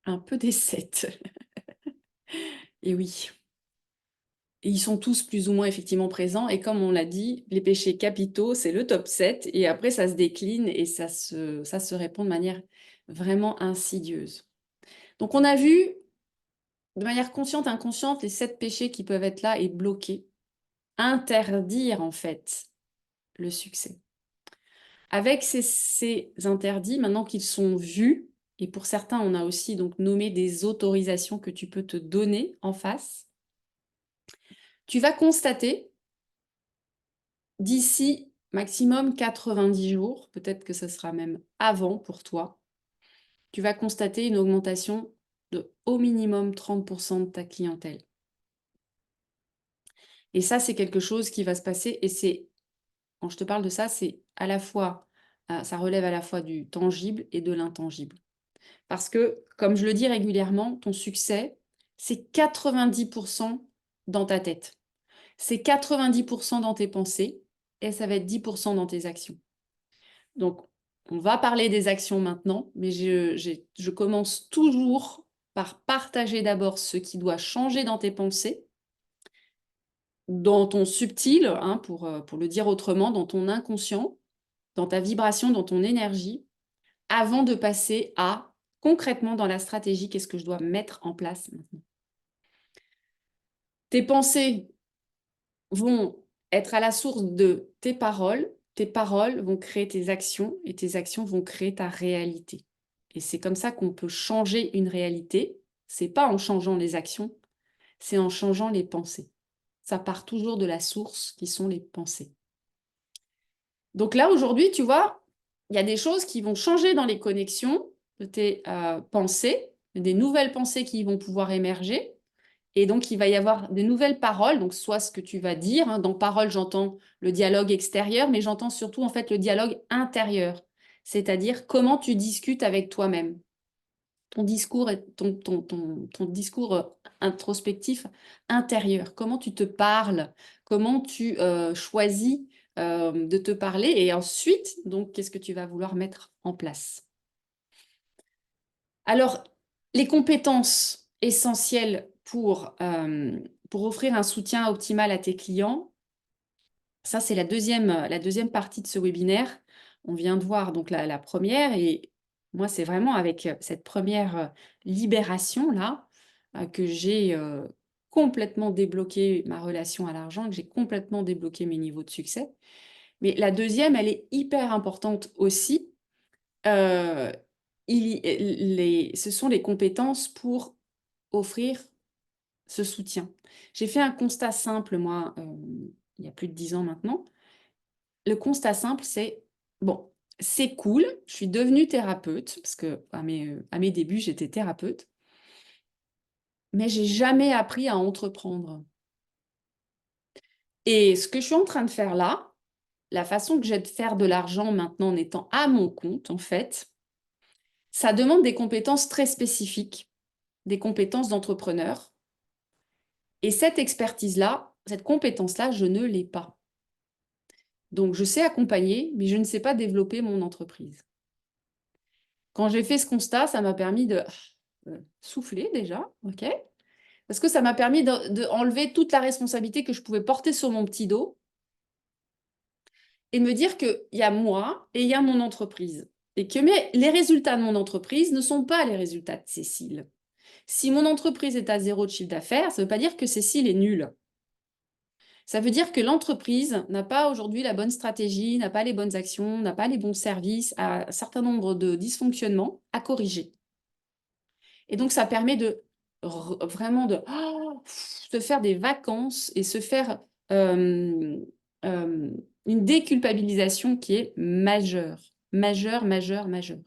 un peu des 7. Et oui. Et ils sont tous plus ou moins effectivement présents. Et comme on l'a dit, les péchés capitaux, c'est le top 7. Et après, ça se décline et ça se répand de manière vraiment insidieuse. Donc, on a vu de manière consciente, inconsciente, les 7 péchés qui peuvent être là et bloquer. Interdire, en fait, le succès. Avec ces interdits, maintenant qu'ils sont vus, et pour certains, on a aussi donc nommé des autorisations que tu peux te donner en face, tu vas constater d'ici maximum 90 jours, peut-être que ce sera même avant pour toi, tu vas constater une augmentation de au minimum 30% de ta clientèle. Et ça, c'est quelque chose qui va se passer, et c'est, quand je te parle de ça, c'est à la fois, ça relève à la fois du tangible et de l'intangible. Parce que, comme je le dis régulièrement, ton succès, c'est 90% dans ta tête. C'est 90% dans tes pensées et ça va être 10% dans tes actions. Donc, on va parler des actions maintenant, mais je commence toujours par partager d'abord ce qui doit changer dans tes pensées, dans ton subtil, hein, pour le dire autrement, dans ton inconscient, dans ta vibration, dans ton énergie, avant de passer à concrètement dans la stratégie, qu'est-ce que je dois mettre en place maintenant. Tes pensées vont être à la source de tes paroles vont créer tes actions et tes actions vont créer ta réalité. Et c'est comme ça qu'on peut changer une réalité. C'est pas en changeant les actions, c'est en changeant les pensées. Ça part toujours de la source qui sont les pensées. Donc là, aujourd'hui, tu vois, il y a des choses qui vont changer dans les connexions de tes pensées, des nouvelles pensées qui vont pouvoir émerger. Et donc, il va y avoir de nouvelles paroles, donc soit ce que tu vas dire, hein, dans parole, j'entends le dialogue extérieur, mais j'entends surtout en fait le dialogue intérieur, c'est-à-dire comment tu discutes avec toi-même. Ton discours, ton discours introspectif intérieur, comment tu te parles, comment tu choisis de te parler, et ensuite, donc, qu'est-ce que tu vas vouloir mettre en place. Alors, les compétences essentielles pour offrir un soutien optimal à tes clients, ça, c'est la deuxième partie de ce webinaire. On vient de voir donc la première, et moi, c'est vraiment avec cette première libération-là que j'ai complètement débloqué ma relation à l'argent, que j'ai complètement débloqué mes niveaux de succès. Mais la deuxième, elle est hyper importante aussi. Euh, ce sont les compétences pour offrir ce soutien. J'ai fait un constat simple, moi, il y a plus de 10 ans maintenant. Le constat simple, c'est, bon, c'est cool, je suis devenue thérapeute, parce que à mes débuts, j'étais thérapeute, mais j'ai jamais appris à entreprendre. Et ce que je suis en train de faire là, la façon que j'ai de faire de l'argent maintenant en étant à mon compte, en fait, ça demande des compétences très spécifiques, des compétences d'entrepreneur. Et cette expertise-là, cette compétence-là, je ne l'ai pas. Donc, je sais accompagner, mais je ne sais pas développer mon entreprise. Quand j'ai fait ce constat, ça m'a permis de souffler déjà, ok? Parce que ça m'a permis de enlever toute la responsabilité que je pouvais porter sur mon petit dos et de me dire qu'il y a moi et il y a mon entreprise. Et que les résultats de mon entreprise ne sont pas les résultats de Cécile. Si mon entreprise est à 0 de chiffre d'affaires, ça ne veut pas dire que Cécile est nulle. Ça veut dire que l'entreprise n'a pas aujourd'hui la bonne stratégie, n'a pas les bonnes actions, n'a pas les bons services, a un certain nombre de dysfonctionnements à corriger. Et donc, ça permet de vraiment de faire des vacances et se faire euh, une déculpabilisation qui est majeure. Majeure, majeure, majeure.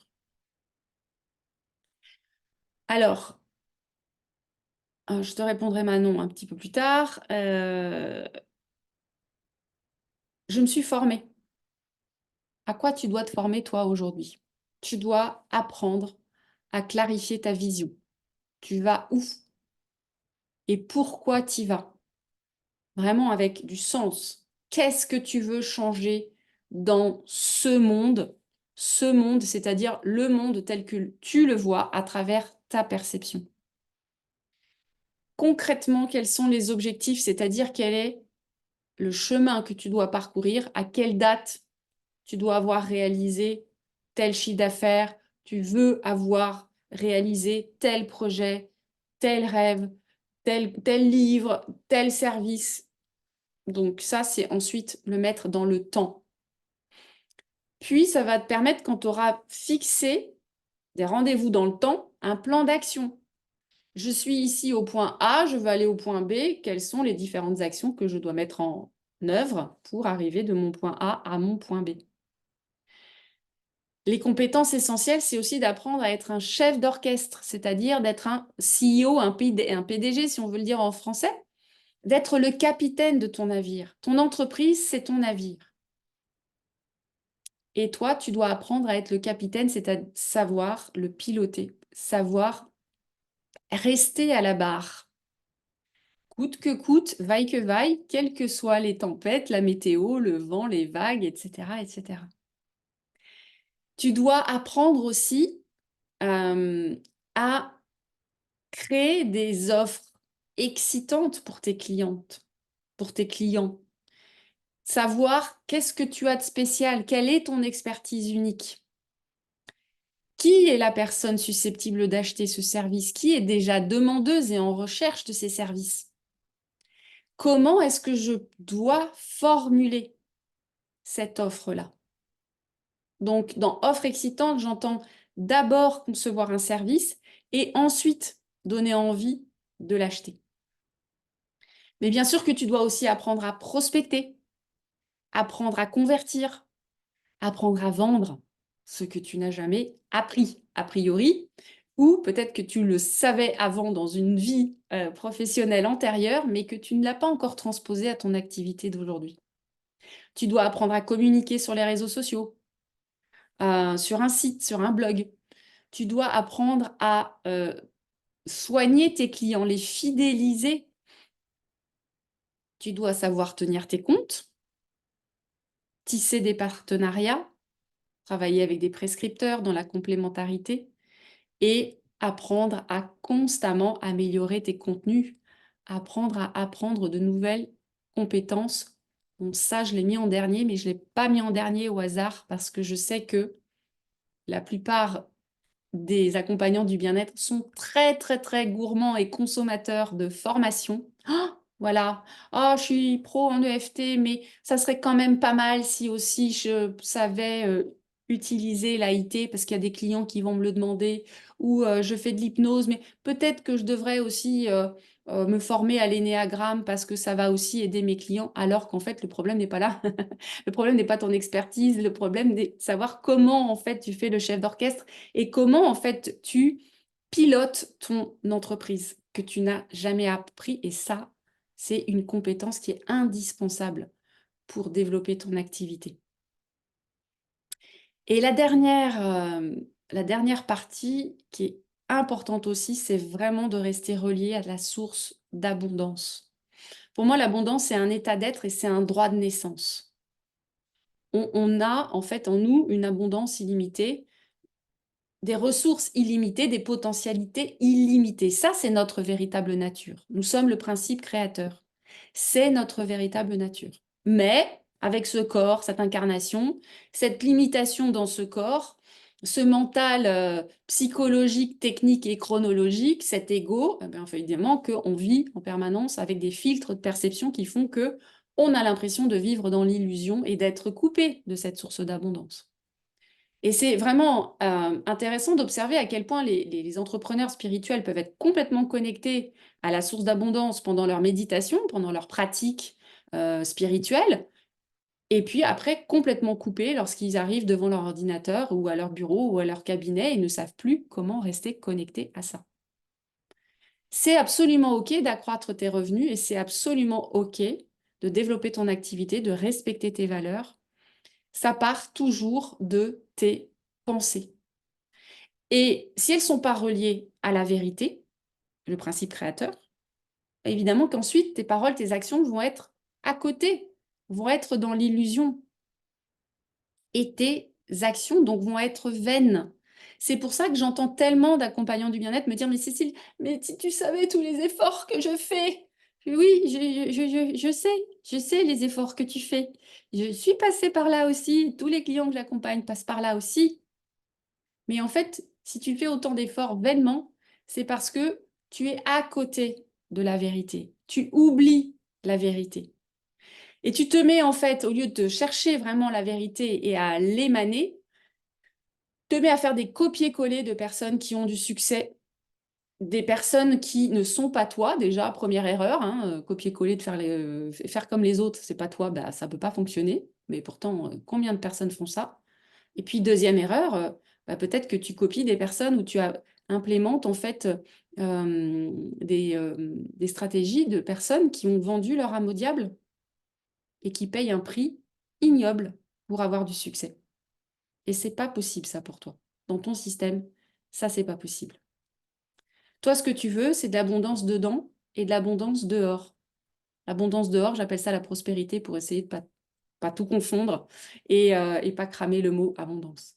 Alors, je te répondrai Manon un petit peu plus tard. Je me suis formée. à quoi tu dois te former toi aujourd'hui? Tu dois apprendre à clarifier ta vision. Tu vas où et pourquoi tu y vas? Vraiment avec du sens. Qu'est-ce que tu veux changer dans ce monde? Ce monde, c'est-à-dire le monde tel que tu le vois à travers ta perception. Concrètement, quels sont les objectifs, c'est-à-dire quel est le chemin que tu dois parcourir, à quelle date tu dois avoir réalisé tel chiffre d'affaires, tu veux avoir réalisé tel projet, tel rêve, tel livre, tel service. Donc ça, c'est ensuite le mettre dans le temps. Puis, ça va te permettre, quand tu auras fixé des rendez-vous dans le temps, un plan d'action. Je suis ici au point A, je veux aller au point B. Quelles sont les différentes actions que je dois mettre en œuvre pour arriver de mon point A à mon point B? Les compétences essentielles, c'est aussi d'apprendre à être un chef d'orchestre, c'est-à-dire d'être un CEO, un PDG, si on veut le dire en français, d'être le capitaine de ton navire. Ton entreprise, c'est ton navire. Et toi, tu dois apprendre à être le capitaine, c'est à savoir le piloter, savoir rester à la barre. Coûte que coûte, vaille que vaille, quelles que soient les tempêtes, la météo, le vent, les vagues, etc., etc. Tu dois apprendre aussi à créer des offres excitantes pour tes clientes, pour tes clients. Savoir qu'est-ce que tu as de spécial, quelle est ton expertise unique. Qui est la personne susceptible d'acheter ce service? Qui est déjà demandeuse et en recherche de ces services? Comment est-ce que je dois formuler cette offre-là? Donc, dans offre excitante, j'entends d'abord concevoir un service et ensuite donner envie de l'acheter. Mais bien sûr que tu dois aussi apprendre à prospecter, apprendre à convertir, apprendre à vendre ce que tu n'as jamais appris a priori, ou peut-être que tu le savais avant dans une vie professionnelle antérieure, mais que tu ne l'as pas encore transposé à ton activité d'aujourd'hui. Tu dois apprendre à communiquer sur les réseaux sociaux, sur un site, sur un blog. Tu dois apprendre à soigner tes clients, les fidéliser. Tu dois savoir tenir tes comptes, tisser des partenariats, travailler avec des prescripteurs dans la complémentarité et apprendre à constamment améliorer tes contenus, apprendre à apprendre de nouvelles compétences. Bon, ça, je l'ai mis en dernier, mais je ne l'ai pas mis en dernier au hasard parce que je sais que la plupart des accompagnants du bien-être sont très, très, très gourmands et consommateurs de formation. Voilà. Oh, je suis pro en EFT, mais ça serait quand même pas mal si aussi je savais utiliser l'AIT parce qu'il y a des clients qui vont me le demander ou je fais de l'hypnose, mais peut-être que je devrais aussi me former à l'énéagramme parce que ça va aussi aider mes clients, alors qu'en fait, le problème n'est pas là. Le problème n'est pas ton expertise, le problème est de savoir comment en fait tu fais le chef d'orchestre et comment en fait tu pilotes ton entreprise que tu n'as jamais appris. Et ça, c'est une compétence qui est indispensable pour développer ton activité. Et la dernière partie qui est importante aussi, c'est vraiment de rester relié à la source d'abondance. Pour moi, l'abondance, c'est un état d'être et c'est un droit de naissance. On a en fait en nous une abondance illimitée, des ressources illimitées, des potentialités illimitées. Ça, c'est notre véritable nature. Nous sommes le principe créateur. C'est notre véritable nature. Mais avec ce corps, cette incarnation, cette limitation dans ce corps, ce mental psychologique, technique et chronologique, cet ego, eh bien, évidemment qu'on vit en permanence avec des filtres de perception qui font que on a l'impression de vivre dans l'illusion et d'être coupé de cette source d'abondance. Et c'est vraiment intéressant d'observer à quel point les entrepreneurs spirituels peuvent être complètement connectés à la source d'abondance pendant leur méditation, pendant leur pratique spirituelle, et puis après complètement coupés lorsqu'ils arrivent devant leur ordinateur ou à leur bureau ou à leur cabinet et ne savent plus comment rester connectés à ça. C'est absolument OK d'accroître tes revenus et c'est absolument OK de développer ton activité, de respecter tes valeurs. Ça part toujours de tes pensées. Et si elles ne sont pas reliées à la vérité, le principe créateur, évidemment qu'ensuite, tes paroles, tes actions vont être à côté, vont être dans l'illusion. Et tes actions donc vont être vaines. C'est pour ça que j'entends tellement d'accompagnants du bien-être me dire: «Mais Cécile, mais si tu savais tous les efforts que je fais!» Oui, je sais les efforts que tu fais. Je suis passée par là aussi, tous les clients que j'accompagne passent par là aussi. Mais en fait, si tu fais autant d'efforts vainement, c'est parce que tu es à côté de la vérité. Tu oublies la vérité. Et tu te mets en fait, au lieu de chercher vraiment la vérité et à l'émaner, te mets à faire des copier-coller de personnes qui ont du succès, des personnes qui ne sont pas toi, déjà, première erreur, hein, copier-coller, de faire comme les autres, c'est pas toi, bah, ça peut pas fonctionner. Mais pourtant, combien de personnes font ça? Et puis, deuxième erreur, bah, peut-être que tu copies des personnes où tu implémentes en fait des stratégies de personnes qui ont vendu leur âme au diable et qui payent un prix ignoble pour avoir du succès. Et c'est pas possible ça pour toi. Dans ton système, ça c'est pas possible. Toi, ce que tu veux, c'est de l'abondance dedans et de l'abondance dehors. L'abondance dehors, j'appelle ça la prospérité pour essayer de pas tout confondre et pas cramer le mot abondance.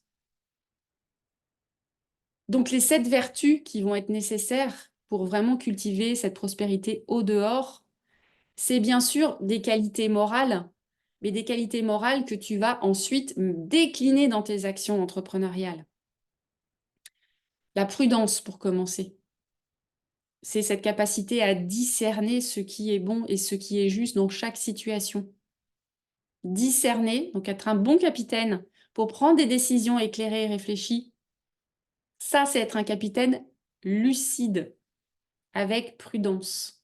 Donc les 7 vertus qui vont être nécessaires pour vraiment cultiver cette prospérité au dehors, c'est bien sûr des qualités morales, mais des qualités morales que tu vas ensuite décliner dans tes actions entrepreneuriales. La prudence pour commencer. C'est cette capacité à discerner ce qui est bon et ce qui est juste dans chaque situation. Discerner, donc être un bon capitaine pour prendre des décisions éclairées et réfléchies, ça c'est être un capitaine lucide, avec prudence.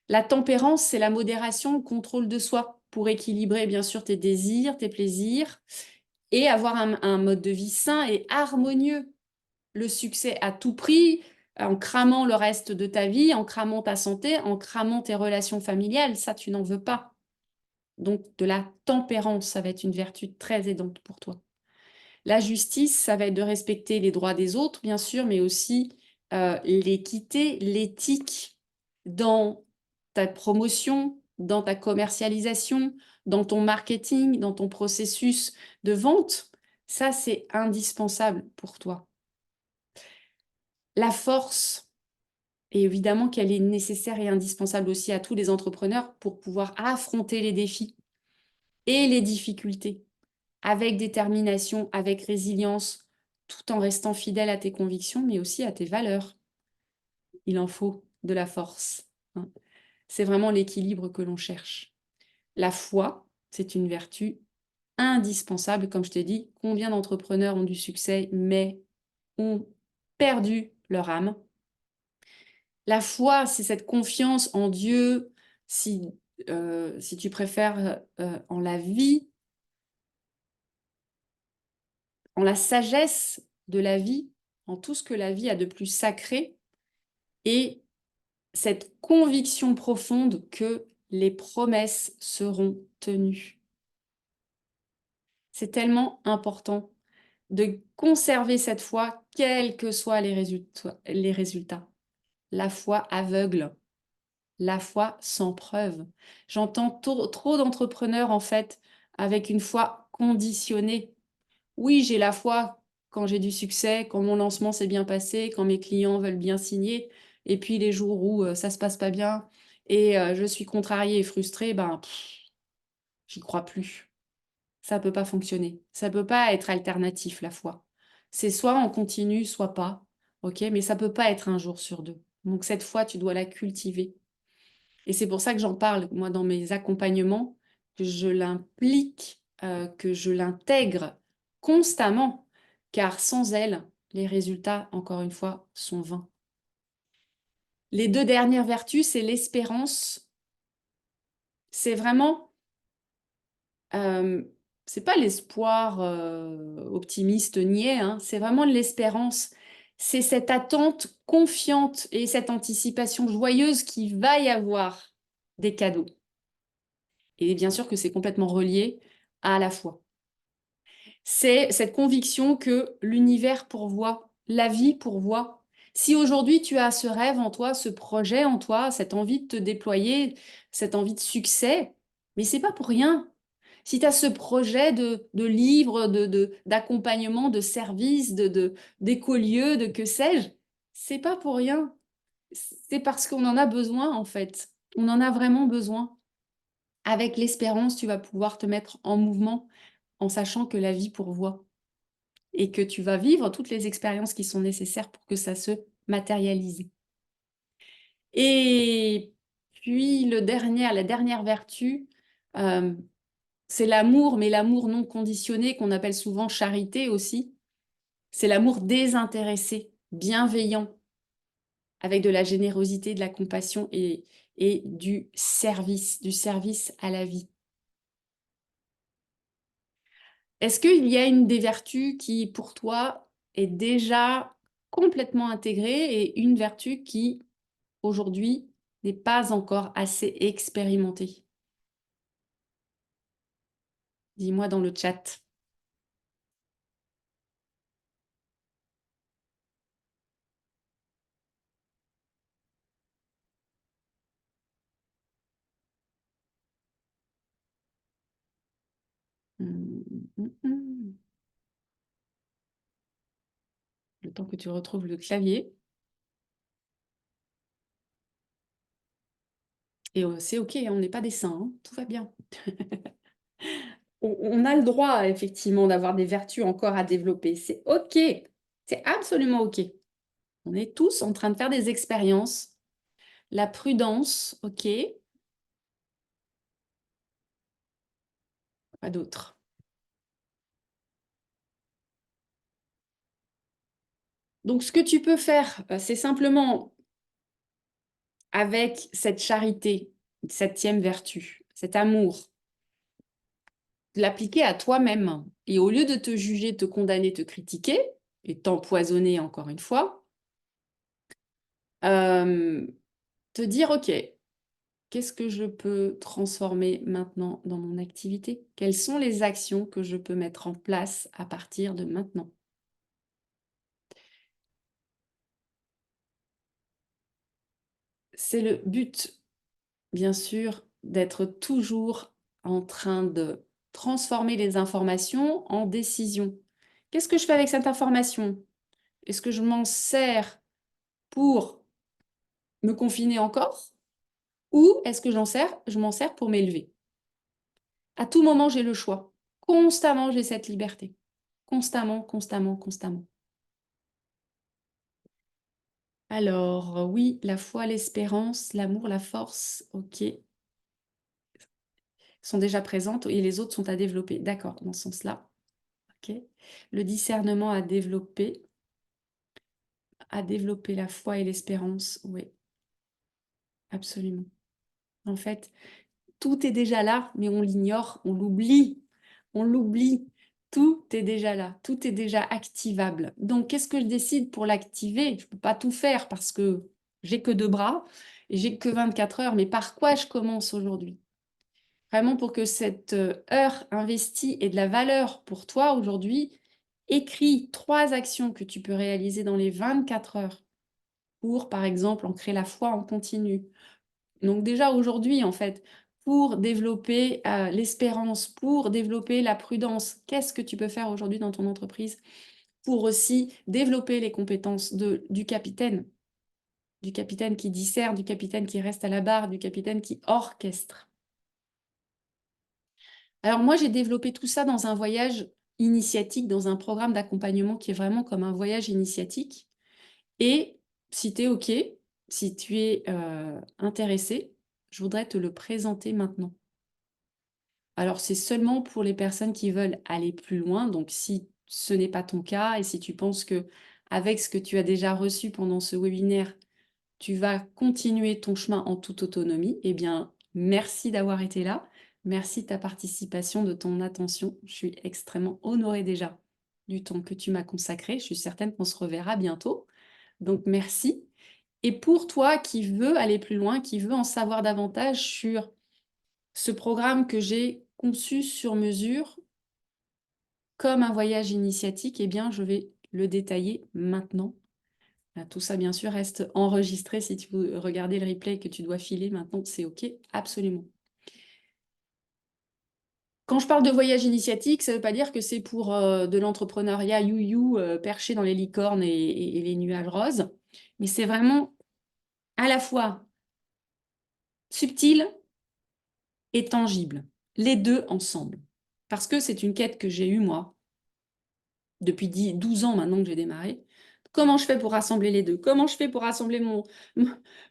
La tempérance, c'est la modération, le contrôle de soi, pour équilibrer bien sûr tes désirs, tes plaisirs, et avoir un mode de vie sain et harmonieux. Le succès à tout prix, en cramant le reste de ta vie, en cramant ta santé, en cramant tes relations familiales, ça, tu n'en veux pas. Donc, de la tempérance, ça va être une vertu très aidante pour toi. La justice, ça va être de respecter les droits des autres, bien sûr, mais aussi l'équité, l'éthique dans ta promotion, dans ta commercialisation, dans ton marketing, dans ton processus de vente. Ça, c'est indispensable pour toi. La force, et évidemment qu'elle est nécessaire et indispensable aussi à tous les entrepreneurs pour pouvoir affronter les défis et les difficultés avec détermination, avec résilience, tout en restant fidèle à tes convictions, mais aussi à tes valeurs. Il en faut de la force, hein. C'est vraiment l'équilibre que l'on cherche. La foi, c'est une vertu indispensable. Comme je t'ai dit, combien d'entrepreneurs ont du succès, mais ont perdu leur âme? La foi, c'est cette confiance en Dieu, si tu préfères, en la vie, en la sagesse de la vie, en tout ce que la vie a de plus sacré, et cette conviction profonde que les promesses seront tenues. C'est tellement important de conserver cette foi, quels que soient les résultats. La foi aveugle. La foi sans preuve. J'entends trop d'entrepreneurs, en fait, avec une foi conditionnée. Oui, j'ai la foi quand j'ai du succès, quand mon lancement s'est bien passé, quand mes clients veulent bien signer. Et puis les jours où ça se passe pas bien et je suis contrariée et frustrée, ben, j'y crois plus. Ça peut pas fonctionner. Ça peut pas être alternatif, la foi. C'est soit on continue, soit pas. Ok, mais ça peut pas être un jour sur deux. Donc cette foi, tu dois la cultiver. Et c'est pour ça que j'en parle, moi, dans mes accompagnements, que je l'implique, que je l'intègre constamment, car sans elle, les résultats, encore une fois, sont vains. Les 2 dernières vertus, c'est l'espérance. C'est vraiment, c'est pas l'espoir optimiste niais, hein, c'est vraiment de l'espérance. C'est cette attente confiante et cette anticipation joyeuse qu'il va y avoir des cadeaux. Et bien sûr que c'est complètement relié à la foi. C'est cette conviction que l'univers pourvoit, la vie pourvoit. Si aujourd'hui tu as ce rêve en toi, ce projet en toi, cette envie de te déployer, cette envie de succès, mais c'est pas pour rien. Si tu as ce projet de livre, d'accompagnement, de service, d'écolieu, de que sais-je, c'est pas pour rien. C'est parce qu'on en a besoin en fait. On en a vraiment besoin. Avec l'espérance, tu vas pouvoir te mettre en mouvement en sachant que la vie pourvoit et que tu vas vivre toutes les expériences qui sont nécessaires pour que ça se matérialise. Et puis la dernière vertu, euh, c'est l'amour, mais l'amour non conditionné qu'on appelle souvent charité aussi. C'est l'amour désintéressé, bienveillant, avec de la générosité, de la compassion et du service à la vie. Est-ce qu'il y a une des vertus qui, pour toi, est déjà complètement intégrée et une vertu qui, aujourd'hui, n'est pas encore assez expérimentée? Dis-moi dans le chat. Le temps que tu retrouves le clavier. Et c'est OK, hein, on n'est pas des saints, hein, tout va bien. On a le droit, effectivement, d'avoir des vertus encore à développer. C'est OK. C'est absolument OK. On est tous en train de faire des expériences. La prudence, OK. Pas d'autre. Donc, ce que tu peux faire, c'est simplement, avec cette charité, septième vertu, cet amour, l'appliquer à toi-même. Et au lieu de te juger, te condamner, te critiquer, et t'empoisonner encore une fois, euh, te dire, OK, qu'est-ce que je peux transformer maintenant dans mon activité? Quelles sont les actions que je peux mettre en place à partir de maintenant? C'est le but, bien sûr, d'être toujours en train de transformer les informations en décisions. Qu'est-ce que je fais avec cette information? Est-ce que je m'en sers pour me confiner encore? Ou est-ce que je m'en sers pour m'élever? À tout moment, j'ai le choix. Constamment, j'ai cette liberté. Constamment, constamment, constamment. Alors, oui, la foi, l'espérance, l'amour, la force, ok, sont déjà présentes et les autres sont à développer. D'accord, dans ce sens-là. Ok. Le discernement à développer la foi et l'espérance, oui, absolument. En fait, tout est déjà là, mais on l'ignore, on l'oublie. On l'oublie. Tout est déjà là, tout est déjà activable. Donc, qu'est-ce que je décide pour l'activer? Je ne peux pas tout faire parce que j'ai que 2 bras et j'ai que 24 heures. Mais par quoi je commence aujourd'hui? Vraiment pour que cette heure investie ait de la valeur pour toi aujourd'hui, écris 3 actions que tu peux réaliser dans les 24 heures pour, par exemple, ancrer la foi en continu. Donc déjà aujourd'hui, en fait, pour développer l'espérance, pour développer la prudence, qu'est-ce que tu peux faire aujourd'hui dans ton entreprise pour aussi développer les compétences du capitaine qui discerne, du capitaine qui reste à la barre, du capitaine qui orchestre. Alors moi, j'ai développé tout ça dans un voyage initiatique, dans un programme d'accompagnement qui est vraiment comme un voyage initiatique. Et si tu es OK, si tu es intéressé, je voudrais te le présenter maintenant. Alors, c'est seulement pour les personnes qui veulent aller plus loin. Donc, si ce n'est pas ton cas et si tu penses que avec ce que tu as déjà reçu pendant ce webinaire, tu vas continuer ton chemin en toute autonomie, eh bien, merci d'avoir été là. Merci de ta participation, de ton attention. Je suis extrêmement honorée déjà du temps que tu m'as consacré. Je suis certaine qu'on se reverra bientôt. Donc, merci. Et pour toi qui veux aller plus loin, qui veut en savoir davantage sur ce programme que j'ai conçu sur mesure comme un voyage initiatique, eh bien, je vais le détailler maintenant. Tout ça, bien sûr, reste enregistré. Si tu veux regarder le replay que tu dois filer maintenant, c'est OK, absolument. Quand je parle de voyage initiatique, ça ne veut pas dire que c'est pour de l'entrepreneuriat you-you perché dans les licornes et les nuages roses, mais c'est vraiment à la fois subtil et tangible, les deux ensemble. Parce que c'est une quête que j'ai eue, moi, depuis 12 ans maintenant que j'ai démarré. Comment je fais pour rassembler les deux? Comment je fais pour rassembler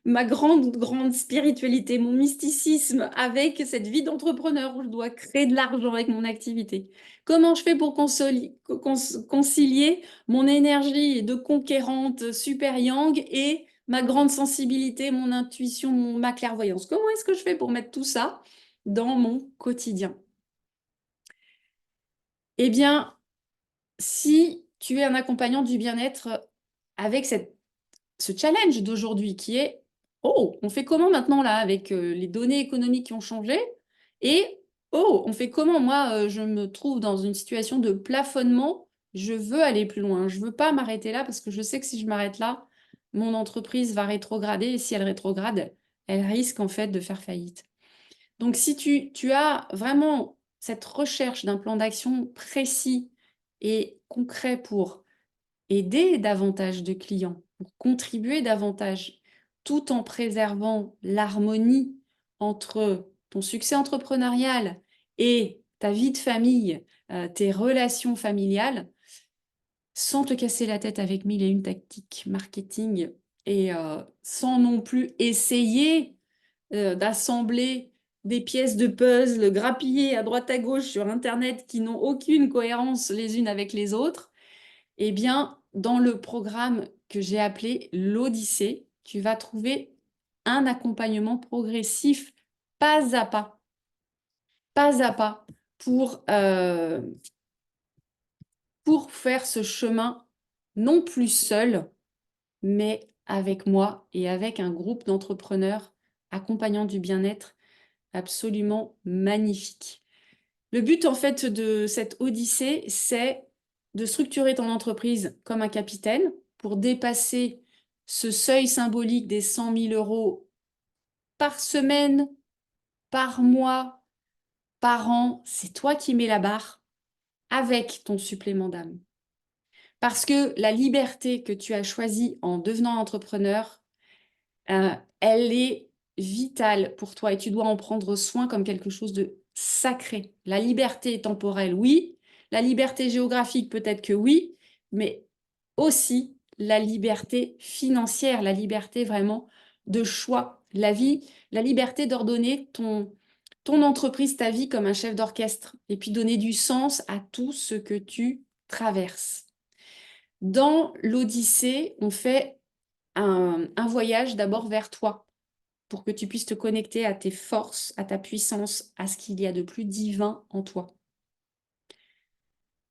ma grande spiritualité, mon mysticisme avec cette vie d'entrepreneur où je dois créer de l'argent avec mon activité? Comment je fais pour concilier mon énergie de conquérante super yang et ma grande sensibilité, mon intuition, ma clairvoyance? Comment est-ce que je fais pour mettre tout ça dans mon quotidien? Eh bien, si tu es un accompagnant du bien-être avec ce challenge d'aujourd'hui qui est, oh, on fait comment maintenant là avec les données économiques qui ont changé et oh, on fait comment moi je me trouve dans une situation de plafonnement, je veux aller plus loin, je veux pas m'arrêter là parce que je sais que si je m'arrête là, mon entreprise va rétrograder et si elle rétrograde, elle risque en fait de faire faillite. Donc si tu as vraiment cette recherche d'un plan d'action précis et concret pour aider davantage de clients, pour contribuer davantage, tout en préservant l'harmonie entre ton succès entrepreneurial et ta vie de famille, tes relations familiales, sans te casser la tête avec mille et une tactiques marketing et sans non plus essayer d'assembler des pièces de puzzle grappillées à droite à gauche sur Internet qui n'ont aucune cohérence les unes avec les autres, eh bien, dans le programme que j'ai appelé l'Odyssée, tu vas trouver un accompagnement progressif, pas à pas, pour faire ce chemin non plus seul, mais avec moi et avec un groupe d'entrepreneurs accompagnants du bien-être absolument magnifique. Le but, en fait, de cette odyssée, c'est de structurer ton entreprise comme un capitaine pour dépasser ce seuil symbolique des 100 000 euros par semaine, par mois, par an. C'est toi qui mets la barre avec ton supplément d'âme. Parce que la liberté que tu as choisie en devenant entrepreneur, elle est vitale pour toi et tu dois en prendre soin comme quelque chose de sacré. La liberté temporelle, oui. La liberté géographique, peut-être que oui, mais aussi la liberté financière, la liberté vraiment de choix. La liberté d'ordonner ton entreprise, ta vie comme un chef d'orchestre et puis donner du sens à tout ce que tu traverses. Dans l'Odyssée, on fait un voyage d'abord vers toi pour que tu puisses te connecter à tes forces, à ta puissance, à ce qu'il y a de plus divin en toi.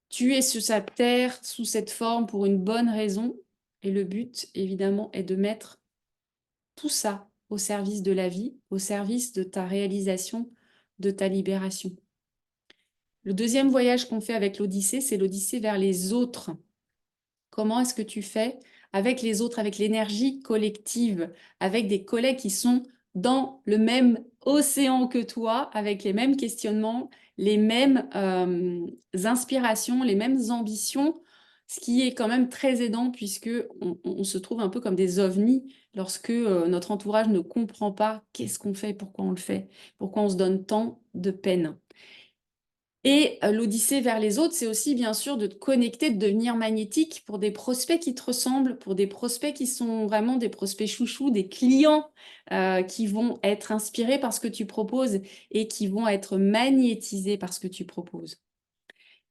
Tu es sur cette terre sous cette forme pour une bonne raison et le but, évidemment, est de mettre tout ça au service de la vie, au service de ta réalisation, de ta libération. Le deuxième voyage qu'on fait avec l'Odyssée, c'est l'Odyssée vers les autres. Comment est-ce que tu fais avec les autres, avec l'énergie collective, avec des collègues qui sont dans le même océan que toi, avec les mêmes questionnements, les mêmes inspirations, les mêmes ambitions, ce qui est quand même très aidant puisque on se trouve un peu comme des ovnis lorsque notre entourage ne comprend pas qu'est-ce qu'on fait, pourquoi on le fait, pourquoi on se donne tant de peine. Et l'odyssée vers les autres, c'est aussi bien sûr de te connecter, de devenir magnétique pour des prospects qui te ressemblent, pour des prospects qui sont vraiment des prospects chouchous, des clients qui vont être inspirés par ce que tu proposes et qui vont être magnétisés par ce que tu proposes.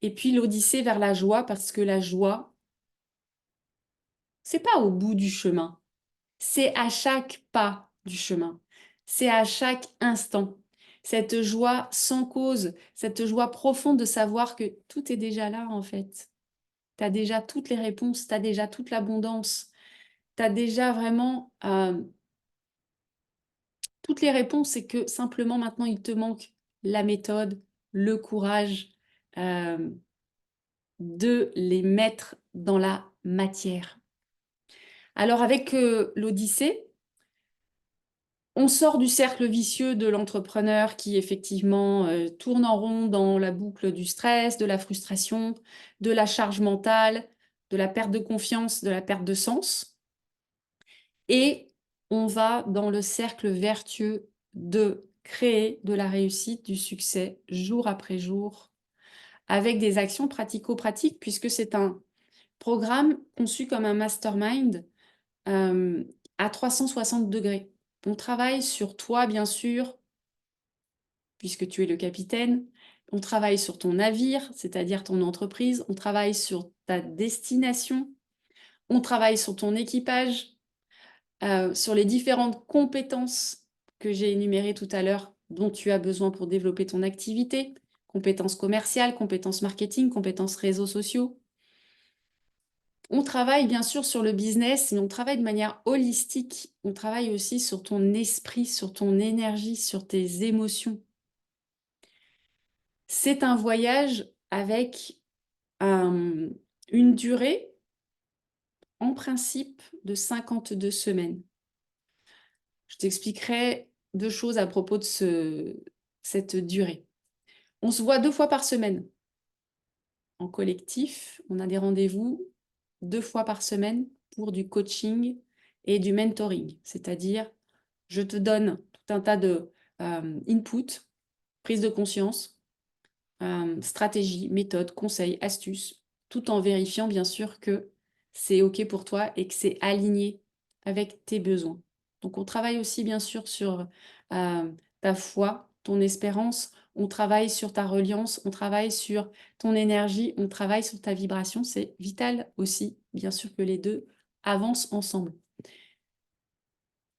Et puis l'odyssée vers la joie, parce que la joie, c'est pas au bout du chemin, c'est à chaque pas du chemin, c'est à chaque instant. Cette joie sans cause, cette joie profonde de savoir que tout est déjà là en fait. Tu as déjà toutes les réponses, tu as déjà toute l'abondance, tu as déjà vraiment toutes les réponses, c'est que simplement maintenant il te manque la méthode, le courage, euh, de les mettre dans la matière. Alors avec l'Odyssée, on sort du cercle vicieux de l'entrepreneur qui effectivement tourne en rond dans la boucle du stress, de la frustration, de la charge mentale, de la perte de confiance, de la perte de sens. Et on va dans le cercle vertueux de créer de la réussite, du succès, jour après jour, avec des actions pratico-pratiques, puisque c'est un programme conçu comme un mastermind euh, à 360 degrés. On travaille sur toi, bien sûr, puisque tu es le capitaine. On travaille sur ton navire, c'est-à-dire ton entreprise. On travaille sur ta destination. On travaille sur ton équipage, sur les différentes compétences que j'ai énumérées tout à l'heure, dont tu as besoin pour développer ton activité. Compétences commerciales, compétences marketing, compétences réseaux sociaux. On travaille bien sûr sur le business, mais on travaille de manière holistique. On travaille aussi sur ton esprit, sur ton énergie, sur tes émotions. C'est un voyage avec une durée, en principe, de 52 semaines. Je t'expliquerai 2 choses à propos de cette durée. On se voit 2 fois par semaine en collectif. On a des rendez-vous 2 fois par semaine pour du coaching et du mentoring. C'est-à-dire, je te donne tout un tas de input, prise de conscience, stratégie, méthode, conseils, astuces, tout en vérifiant bien sûr que c'est OK pour toi et que c'est aligné avec tes besoins. Donc on travaille aussi bien sûr sur ta foi, ton espérance, on travaille sur ta reliance, on travaille sur ton énergie, on travaille sur ta vibration. C'est vital aussi, bien sûr que les deux avancent ensemble.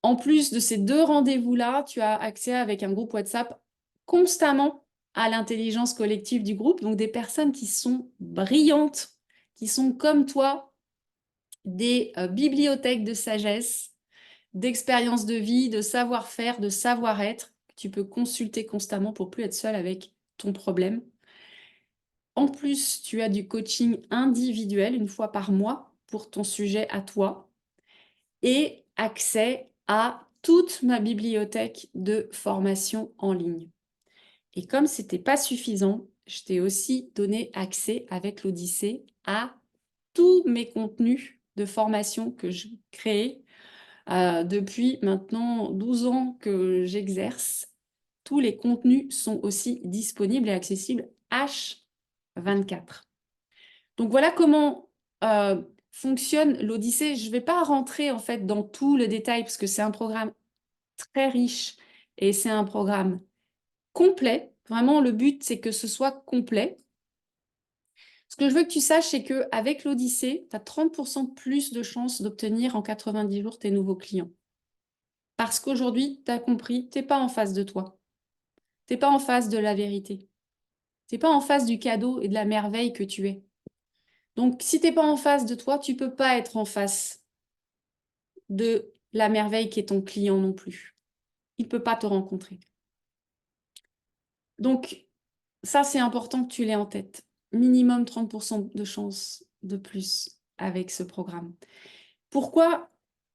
En plus de ces 2 rendez-vous-là, tu as accès avec un groupe WhatsApp constamment à l'intelligence collective du groupe, donc des personnes qui sont brillantes, qui sont comme toi, des bibliothèques de sagesse, d'expérience de vie, de savoir-faire, de savoir-être, que tu peux consulter constamment pour plus être seul avec ton problème. En plus, tu as du coaching individuel 1 fois par mois pour ton sujet à toi et accès à toute ma bibliothèque de formation en ligne. Et comme ce n'était pas suffisant, je t'ai aussi donné accès avec l'Odyssée à tous mes contenus de formation que je crée depuis maintenant 12 ans que j'exerce. Tous les contenus sont aussi disponibles et accessibles H24. Donc voilà comment fonctionne l'Odyssée. Je ne vais pas rentrer en fait dans tout le détail parce que c'est un programme très riche et c'est un programme complet. Vraiment, le but, c'est que ce soit complet. Ce que je veux que tu saches, c'est qu'avec l'Odyssée, tu as 30% plus de chances d'obtenir en 90 jours tes nouveaux clients. Parce qu'aujourd'hui, tu as compris, tu n'es pas en face de toi. Tu n'es pas en face de la vérité. Tu n'es pas en face du cadeau et de la merveille que tu es. Donc, si tu n'es pas en face de toi, tu ne peux pas être en face de la merveille qui est ton client non plus. Il ne peut pas te rencontrer. Donc, ça, c'est important que tu l'aies en tête. Minimum 30% de chance de plus avec ce programme. Pourquoi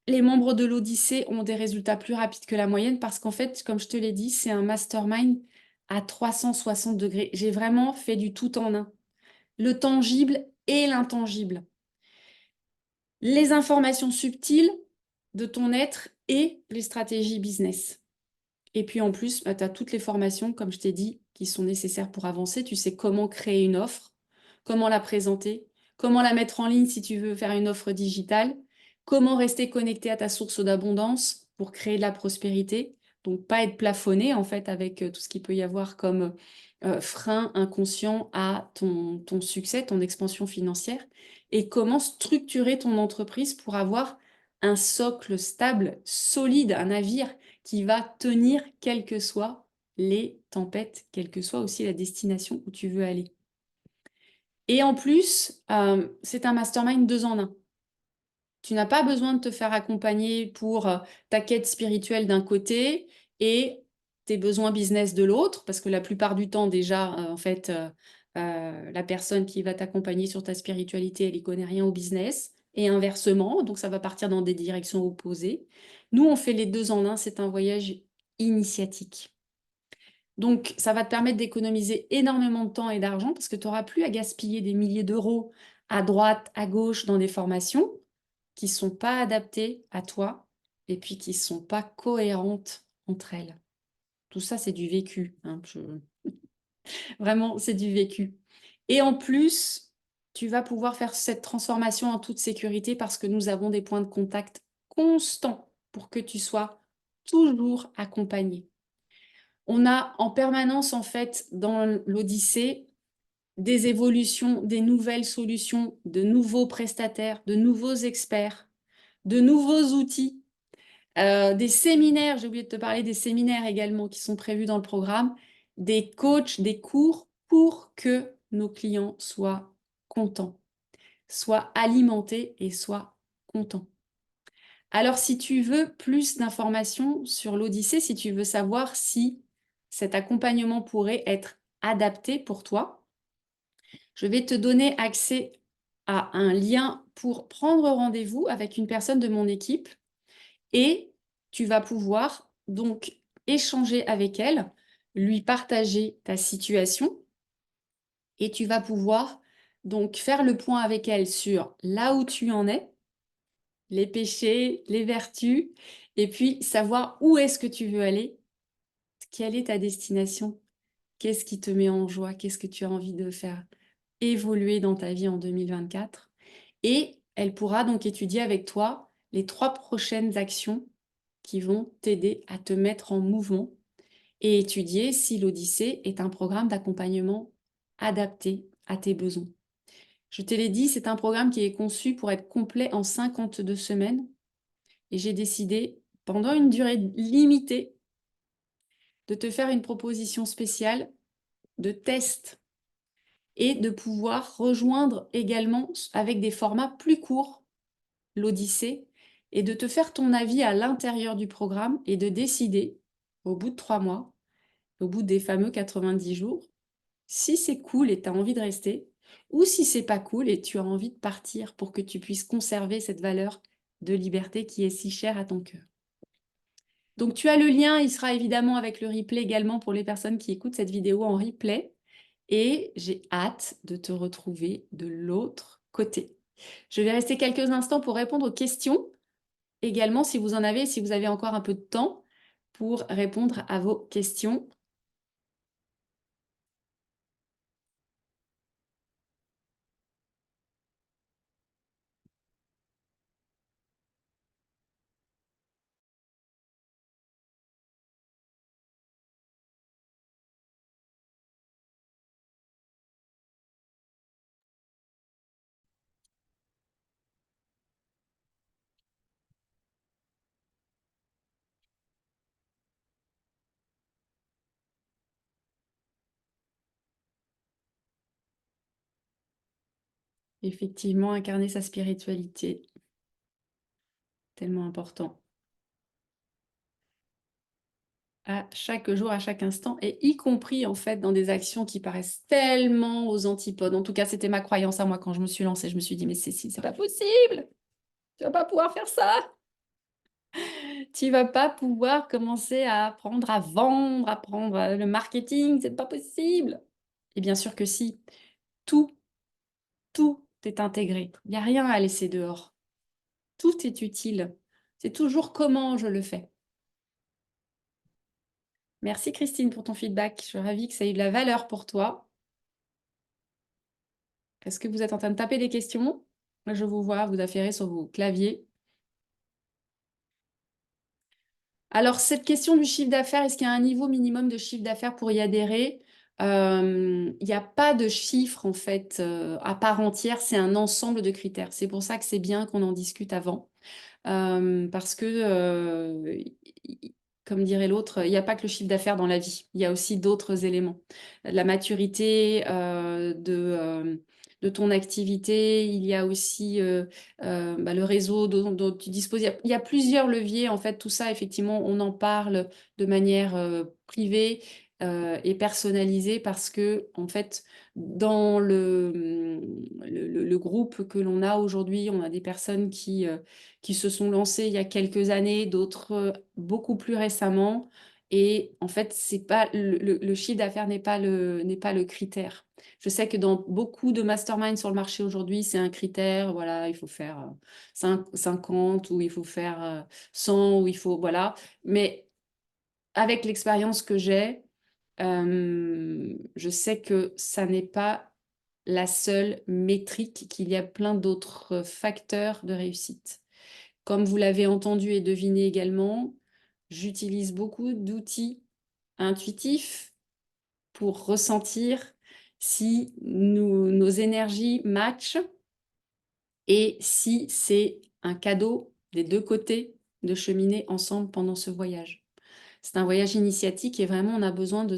les membres de l'Odyssée ont des résultats plus rapides que la moyenne? Parce qu'en fait, comme je te l'ai dit, c'est un mastermind à 360 degrés. J'ai vraiment fait du tout en un. Le tangible et l'intangible. Les informations subtiles de ton être et les stratégies business. Et puis en plus, tu as toutes les formations, comme je t'ai dit, qui sont nécessaires pour avancer. Tu sais comment créer une offre, comment la présenter, comment la mettre en ligne si tu veux faire une offre digitale, comment rester connecté à ta source d'abondance pour créer de la prospérité. Donc pas être plafonné en fait avec tout ce qu'il peut y avoir comme frein inconscient à ton succès, ton expansion financière. Et comment structurer ton entreprise pour avoir un socle stable, solide, un navire qui va tenir quelles que soient les tempêtes, quelle que soit aussi la destination où tu veux aller. Et en plus, c'est un mastermind 2 en 1. Tu n'as pas besoin de te faire accompagner pour ta quête spirituelle d'un côté et tes besoins business de l'autre, parce que la plupart du temps déjà, en fait, La personne qui va t'accompagner sur ta spiritualité, elle n'y connaît rien au business, et inversement, donc ça va partir dans des directions opposées. Nous, on fait les deux en un, c'est un voyage initiatique. Donc, ça va te permettre d'économiser énormément de temps et d'argent parce que tu n'auras plus à gaspiller des milliers d'euros à droite, à gauche dans des formations qui ne sont pas adaptées à toi et puis qui ne sont pas cohérentes entre elles. Tout ça, c'est du vécu, hein. Vraiment, c'est du vécu. Et en plus, tu vas pouvoir faire cette transformation en toute sécurité parce que nous avons des points de contact constants pour que tu sois toujours accompagné. On a en permanence, en fait, dans l'Odyssée, des évolutions, des nouvelles solutions, de nouveaux prestataires, de nouveaux experts, de nouveaux outils, des séminaires, j'ai oublié de te parler des séminaires également qui sont prévus dans le programme, des coachs, des cours pour que nos clients soient contents, soient alimentés et soient contents. Alors, si tu veux plus d'informations sur l'Odyssée, si tu veux savoir si cet accompagnement pourrait être adapté pour toi, je vais te donner accès à un lien pour prendre rendez-vous avec une personne de mon équipe et tu vas pouvoir donc échanger avec elle, lui partager ta situation et tu vas pouvoir donc faire le point avec elle sur là où tu en es, les péchés, les vertus, et puis savoir où est-ce que tu veux aller, quelle est ta destination, qu'est-ce qui te met en joie, qu'est-ce que tu as envie de faire évoluer dans ta vie en 2024. Et elle pourra donc étudier avec toi les 3 prochaines actions qui vont t'aider à te mettre en mouvement et étudier si l'Odyssée est un programme d'accompagnement adapté à tes besoins. Je te l'ai dit, c'est un programme qui est conçu pour être complet en 52 semaines et j'ai décidé, pendant une durée limitée, de te faire une proposition spéciale de test et de pouvoir rejoindre également avec des formats plus courts l'Odyssée et de te faire ton avis à l'intérieur du programme et de décider, au bout de 3 mois, au bout des fameux 90 jours, si c'est cool et tu as envie de rester, ou si c'est pas cool et tu as envie de partir pour que tu puisses conserver cette valeur de liberté qui est si chère à ton cœur. Donc tu as le lien, il sera évidemment avec le replay également pour les personnes qui écoutent cette vidéo en replay. Et j'ai hâte de te retrouver de l'autre côté. Je vais rester quelques instants pour répondre aux questions. Également, si vous en avez, si vous avez encore un peu de temps pour répondre à vos questions. Effectivement, incarner sa spiritualité, tellement important. À chaque jour, à chaque instant, et y compris en fait dans des actions qui paraissent tellement aux antipodes. En tout cas, c'était ma croyance à moi quand je me suis lancée. Je me suis dit, mais Cécile, c'est pas possible. Tu vas pas pouvoir faire ça. Tu vas pas pouvoir commencer à apprendre à vendre, apprendre le marketing. C'est pas possible. Et bien sûr que si. Tout, tout est intégré. Il n'y a rien à laisser dehors. Tout est utile. C'est toujours comment je le fais. Merci Christine pour ton feedback. Je suis ravie que ça ait eu de la valeur pour toi. Est-ce que vous êtes en train de taper des questions? Moi, je vous vois vous affairer sur vos claviers. Alors, cette question du chiffre d'affaires, est-ce qu'il y a un niveau minimum de chiffre d'affaires pour y adhérer? Il n'y a pas de chiffre, en fait, à part entière. C'est un ensemble de critères. C'est pour ça que c'est bien qu'on en discute avant. Parce que, comme dirait l'autre, il n'y a pas que le chiffre d'affaires dans la vie, il y a aussi d'autres éléments. La maturité de ton activité, il y a aussi le réseau dont tu disposes. Il y a plusieurs leviers, en fait, tout ça, effectivement, on en parle de manière privée. et personnalisé parce que, en fait, dans le groupe que l'on a aujourd'hui, on a des personnes qui se sont lancées il y a quelques années, d'autres beaucoup plus récemment. Et en fait, c'est pas le chiffre d'affaires n'est pas le critère. Je sais que dans beaucoup de masterminds sur le marché aujourd'hui, c'est un critère. Voilà, il faut faire 50 ou il faut faire 100 ou il faut voilà. Mais avec l'expérience que j'ai, je sais que ça n'est pas la seule métrique, qu'il y a plein d'autres facteurs de réussite. Comme vous l'avez entendu et deviné également, j'utilise beaucoup d'outils intuitifs pour ressentir si nos énergies matchent et si c'est un cadeau des deux côtés de cheminer ensemble pendant ce voyage. C'est un voyage initiatique et vraiment on a besoin de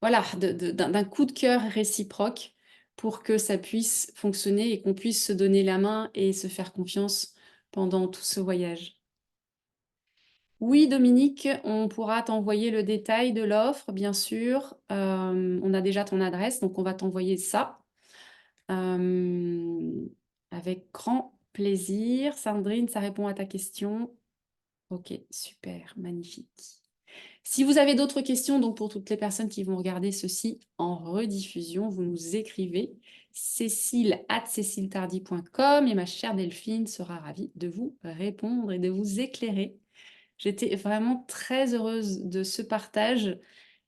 voilà, d'un coup de cœur réciproque pour que ça puisse fonctionner et qu'on puisse se donner la main et se faire confiance pendant tout ce voyage. Oui, Dominique, on pourra t'envoyer le détail de l'offre, bien sûr. On a déjà ton adresse, donc on va t'envoyer ça. Euh, Avec grand plaisir. Sandrine, ça répond à ta question. Ok, super, magnifique. Si vous avez d'autres questions, donc pour toutes les personnes qui vont regarder ceci en rediffusion, vous nous écrivez cécile@céciletardy.com et ma chère Delphine sera ravie de vous répondre et de vous éclairer. J'étais vraiment très heureuse de ce partage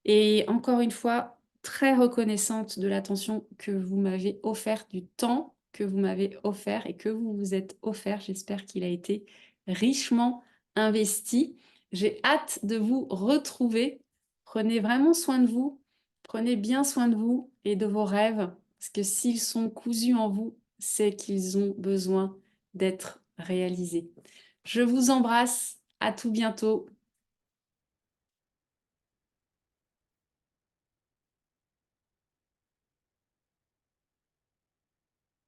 et encore une fois, très reconnaissante de l'attention que vous m'avez offert, du temps que vous m'avez offert et que vous vous êtes offert. J'espère qu'il a été richement investi. J'ai hâte de vous retrouver. Prenez vraiment soin de vous. Prenez bien soin de vous et de vos rêves. Parce que s'ils sont cousus en vous, c'est qu'ils ont besoin d'être réalisés. Je vous embrasse. À tout bientôt.